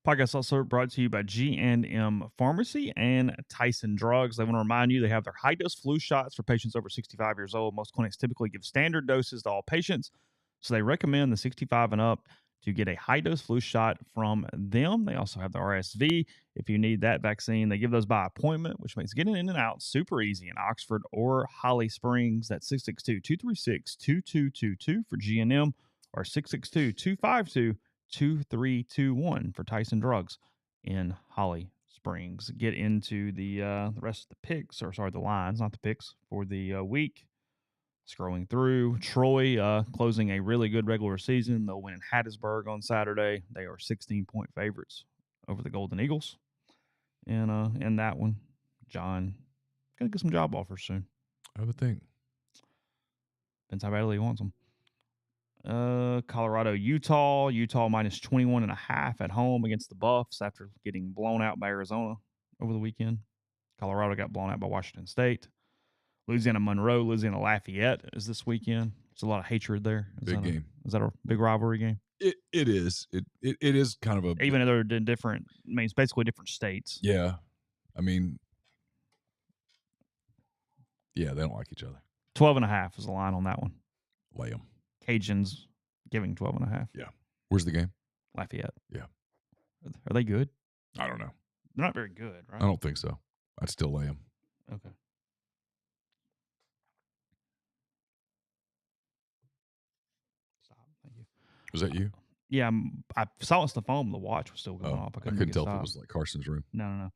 S1: Podcast also brought to you by G&M Pharmacy and Tyson Drugs. They want to remind you they have their high-dose flu shots for patients over 65 years old. Most clinics typically give standard doses to all patients, so they recommend the 65 and up to get a high-dose flu shot from them. They also have the RSV if you need that vaccine. They give those by appointment, which makes getting in and out super easy in Oxford or Holly Springs. That's 662-236-2222 for G&M or 662-252-2321 for Tyson Drugs in Holly Springs. Get into the rest of the picks, or sorry, the lines, not the picks, for the week. Scrolling through, Troy closing a really good regular season. They'll win in Hattiesburg on Saturday. They are 16-point favorites over the Golden Eagles. And in that one, John going to get some job offers soon.
S2: I would think.
S1: Depends how badly he wants them. Colorado, Utah. Utah minus 21.5 at home against the Buffs after getting blown out by Arizona over the weekend. Colorado got blown out by Washington State. Louisiana Monroe, Louisiana Lafayette is this weekend. There's a lot of hatred there.
S2: Big game.
S1: Is that a big rivalry game?
S2: It is. It is kind of a...
S1: Even though they're different, I mean, it's basically different states.
S2: Yeah. I mean, yeah, they don't like each other.
S1: 12.5 is the line on that one.
S2: Lay them.
S1: Cajuns giving 12.5.
S2: Yeah. Where's the game?
S1: Lafayette.
S2: Yeah.
S1: Are they good?
S2: I don't know.
S1: They're not very good, right?
S2: I don't think so. I'd still lay them.
S1: Okay. Stop. Thank you.
S2: Was that you?
S1: Yeah, I silenced the phone. The watch was still going off.
S2: I couldn't tell if it was like Carson's room.
S1: No.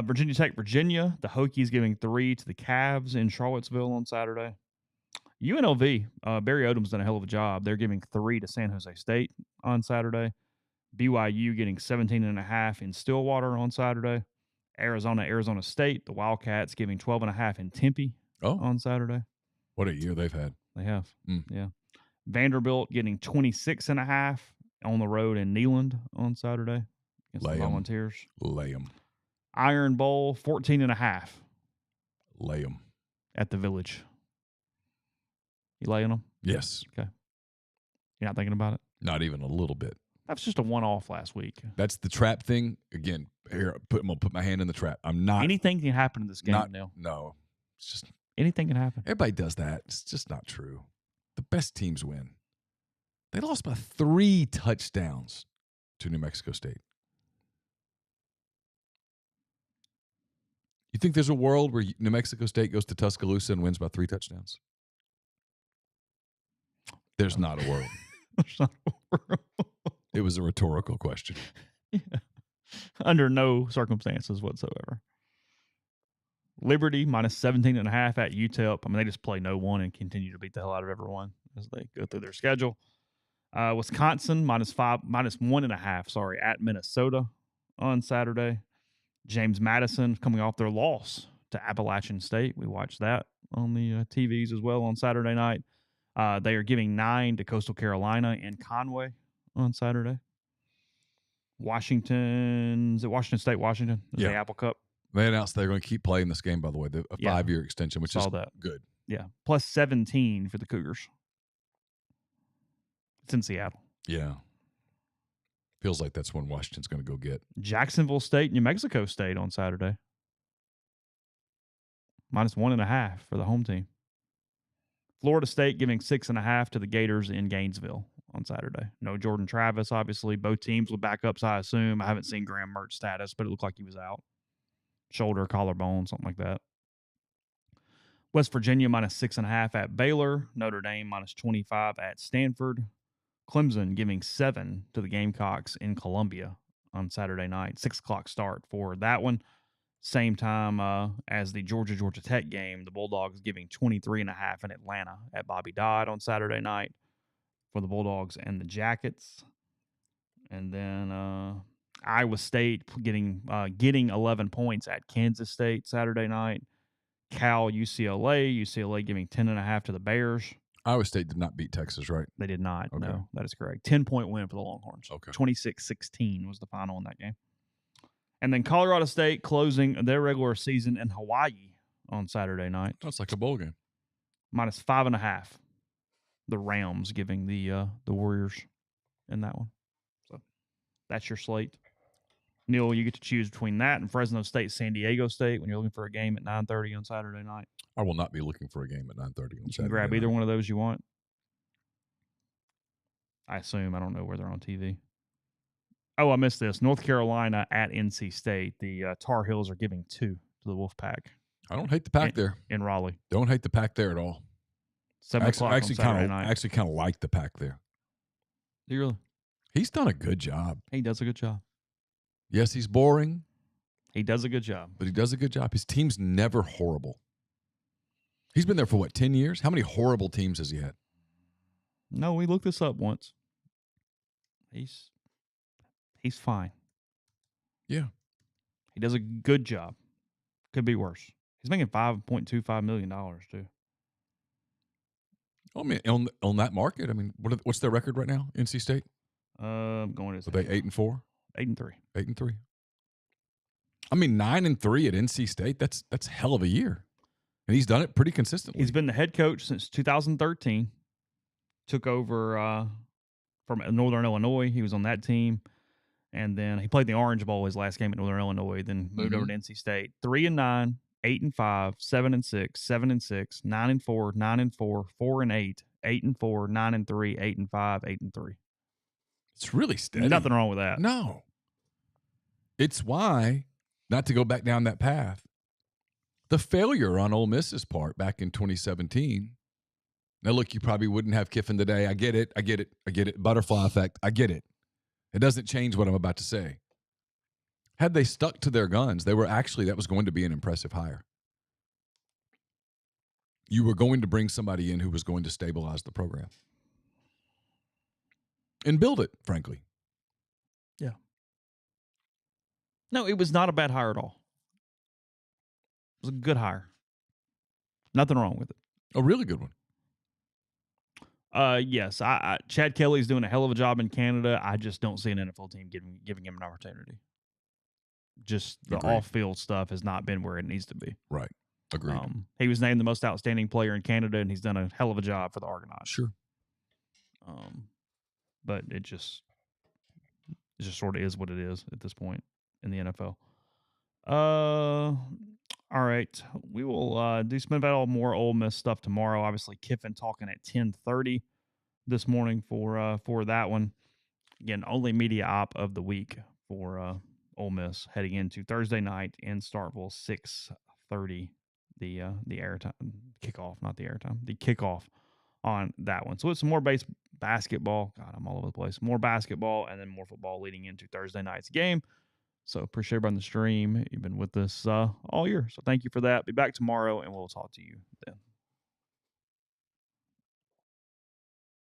S1: Virginia Tech, Virginia. The Hokies giving 3 to the Cavs in Charlottesville on Saturday. UNLV, Barry Odom's done a hell of a job. They're giving 3 to San Jose State on Saturday. BYU getting 17.5 in Stillwater on Saturday. Arizona State, the Wildcats giving 12.5 in Tempe on Saturday.
S2: What a year they've had.
S1: They have, yeah. Vanderbilt getting 26.5 on the road in Neyland on Saturday against the Volunteers.
S2: Lay them.
S1: Iron Bowl, 14.5.
S2: Lay them.
S1: At the Village. You laying them?
S2: Yes.
S1: Okay. You're not thinking about it?
S2: Not even a little bit.
S1: That's just a one-off last week.
S2: That's the trap thing. Again, here, I'm going to put my hand in the trap. I'm not.
S1: Anything can happen in this game, Neal.
S2: No. It's just.
S1: Anything can happen.
S2: Everybody does that. It's just not true. The best teams win. They lost by 3 touchdowns to New Mexico State. You think there's a world where New Mexico State goes to Tuscaloosa and wins by 3 touchdowns? There's not a world.
S1: There's not a world.
S2: It was a rhetorical question.
S1: Yeah. Under no circumstances whatsoever. Liberty minus 17.5 at UTEP. I mean, they just play no one and continue to beat the hell out of everyone as they go through their schedule. Wisconsin minus 1.5, at Minnesota on Saturday. James Madison coming off their loss to Appalachian State. We watched that on the TVs as well on Saturday night. They are giving 9 to Coastal Carolina in Conway on Saturday. Washington State, Washington?
S2: Yeah.
S1: The Apple Cup.
S2: They announced they're going to keep playing this game, by the way, a 5-year extension, which is good.
S1: Yeah, plus 17 for the Cougars. It's in Seattle.
S2: Yeah. Feels like that's when Washington's going to go get.
S1: Jacksonville State, New Mexico State on Saturday. Minus 1.5 for the home team. Florida State giving 6.5 to the Gators in Gainesville on Saturday. No Jordan Travis, obviously. Both teams with backups, I assume. I haven't seen Graham Mertz's status, but it looked like he was out. Shoulder, collarbone, something like that. West Virginia minus 6.5 at Baylor. Notre Dame minus 25 at Stanford. Clemson giving 7 to the Gamecocks in Columbia on Saturday night. 6 o'clock start for that one. Same time as the Georgia Tech game. The Bulldogs giving 23.5 in Atlanta at Bobby Dodd on Saturday night for the Bulldogs and the Jackets. And then Iowa State getting 11 points at Kansas State Saturday night. Cal, UCLA giving 10.5 to the Bears.
S2: Iowa State did not beat Texas, right?
S1: They did not.
S2: Okay.
S1: No, that is correct. 10-point win for the Longhorns.
S2: Okay.
S1: 26-16 was the final in that game. And then Colorado State closing their regular season in Hawaii on Saturday night.
S2: That's like a bowl game.
S1: Minus 5.5. The Rams giving the Warriors in that one. So that's your slate. Neal, you get to choose between that and Fresno State, San Diego State when you're looking for a game at 9:30 on Saturday night.
S2: I will not be looking for a game at 9:30 on Saturday.
S1: You can grab either one of those you want. I assume. I don't know where they're on TV. Oh, I missed this. North Carolina at NC State. The Tar Heels are giving 2 to the Wolfpack.
S2: I don't hate the pack there.
S1: In Raleigh.
S2: Don't hate the pack there at all.
S1: 7 o'clock on Saturday night.
S2: I actually kind of like the pack there.
S1: Do you really?
S2: He's done a good job.
S1: He does a good job.
S2: Yes, he's boring.
S1: He does a good job.
S2: But he does a good job. His team's never horrible. He's been there for, 10 years? How many horrible teams has he had?
S1: No, we looked this up once. He's fine.
S2: Yeah.
S1: He does a good job. Could be worse. He's making $5.25 million, too.
S2: I mean, on that market, I mean, what's their record right now, NC State?
S1: Going to
S2: Are they 8-4?
S1: 8-3.
S2: 8-3. I mean, 9-3 at NC State. That's a hell of a year, and he's done it pretty consistently.
S1: He's been the head coach since 2013. Took over from Northern Illinois. He was on that team, and then he played the Orange Bowl his last game at Northern Illinois. Then moved over to NC State. 3-9, 8-5, 7-6, 7-6, 9-4, 9-4, 4-8, 8-4, 9-3, 8-5, 8-3.
S2: It's really steady.
S1: Nothing wrong with that.
S2: No. It's why, not to go back down that path, the failure on Ole Miss's part back in 2017. Now, look, you probably wouldn't have Kiffin today. I get it. Butterfly effect. I get it. It doesn't change what I'm about to say. Had they stuck to their guns, that was going to be an impressive hire. You were going to bring somebody in who was going to stabilize the program. And build it, frankly.
S1: Yeah. No, it was not a bad hire at all. It was a good hire. Nothing wrong with it.
S2: A really good one.
S1: Yes, Chad Kelly's doing a hell of a job in Canada. I just don't see an NFL team giving him an opportunity. Just the off-field stuff has not been where it needs to be.
S2: Right. Agreed.
S1: He was named the most outstanding player in Canada, and he's done a hell of a job for the Argonauts.
S2: Sure.
S1: But it just sort of is what it is at this point in the NFL. All right. We will do some about more Ole Miss stuff tomorrow. Obviously, Kiffin talking at 10:30 this morning for that one. Again, only media op of the week for Ole Miss heading into Thursday night in Starkvillle, 6:30. The airtime kickoff, not the airtime. The kickoff on that one. So it's some more basketball. God, I'm all over the place. More basketball and then more football leading into Thursday night's game. So appreciate everybody on the stream. You've been with us all year. So thank you for that. Be back tomorrow, and we'll talk to you then.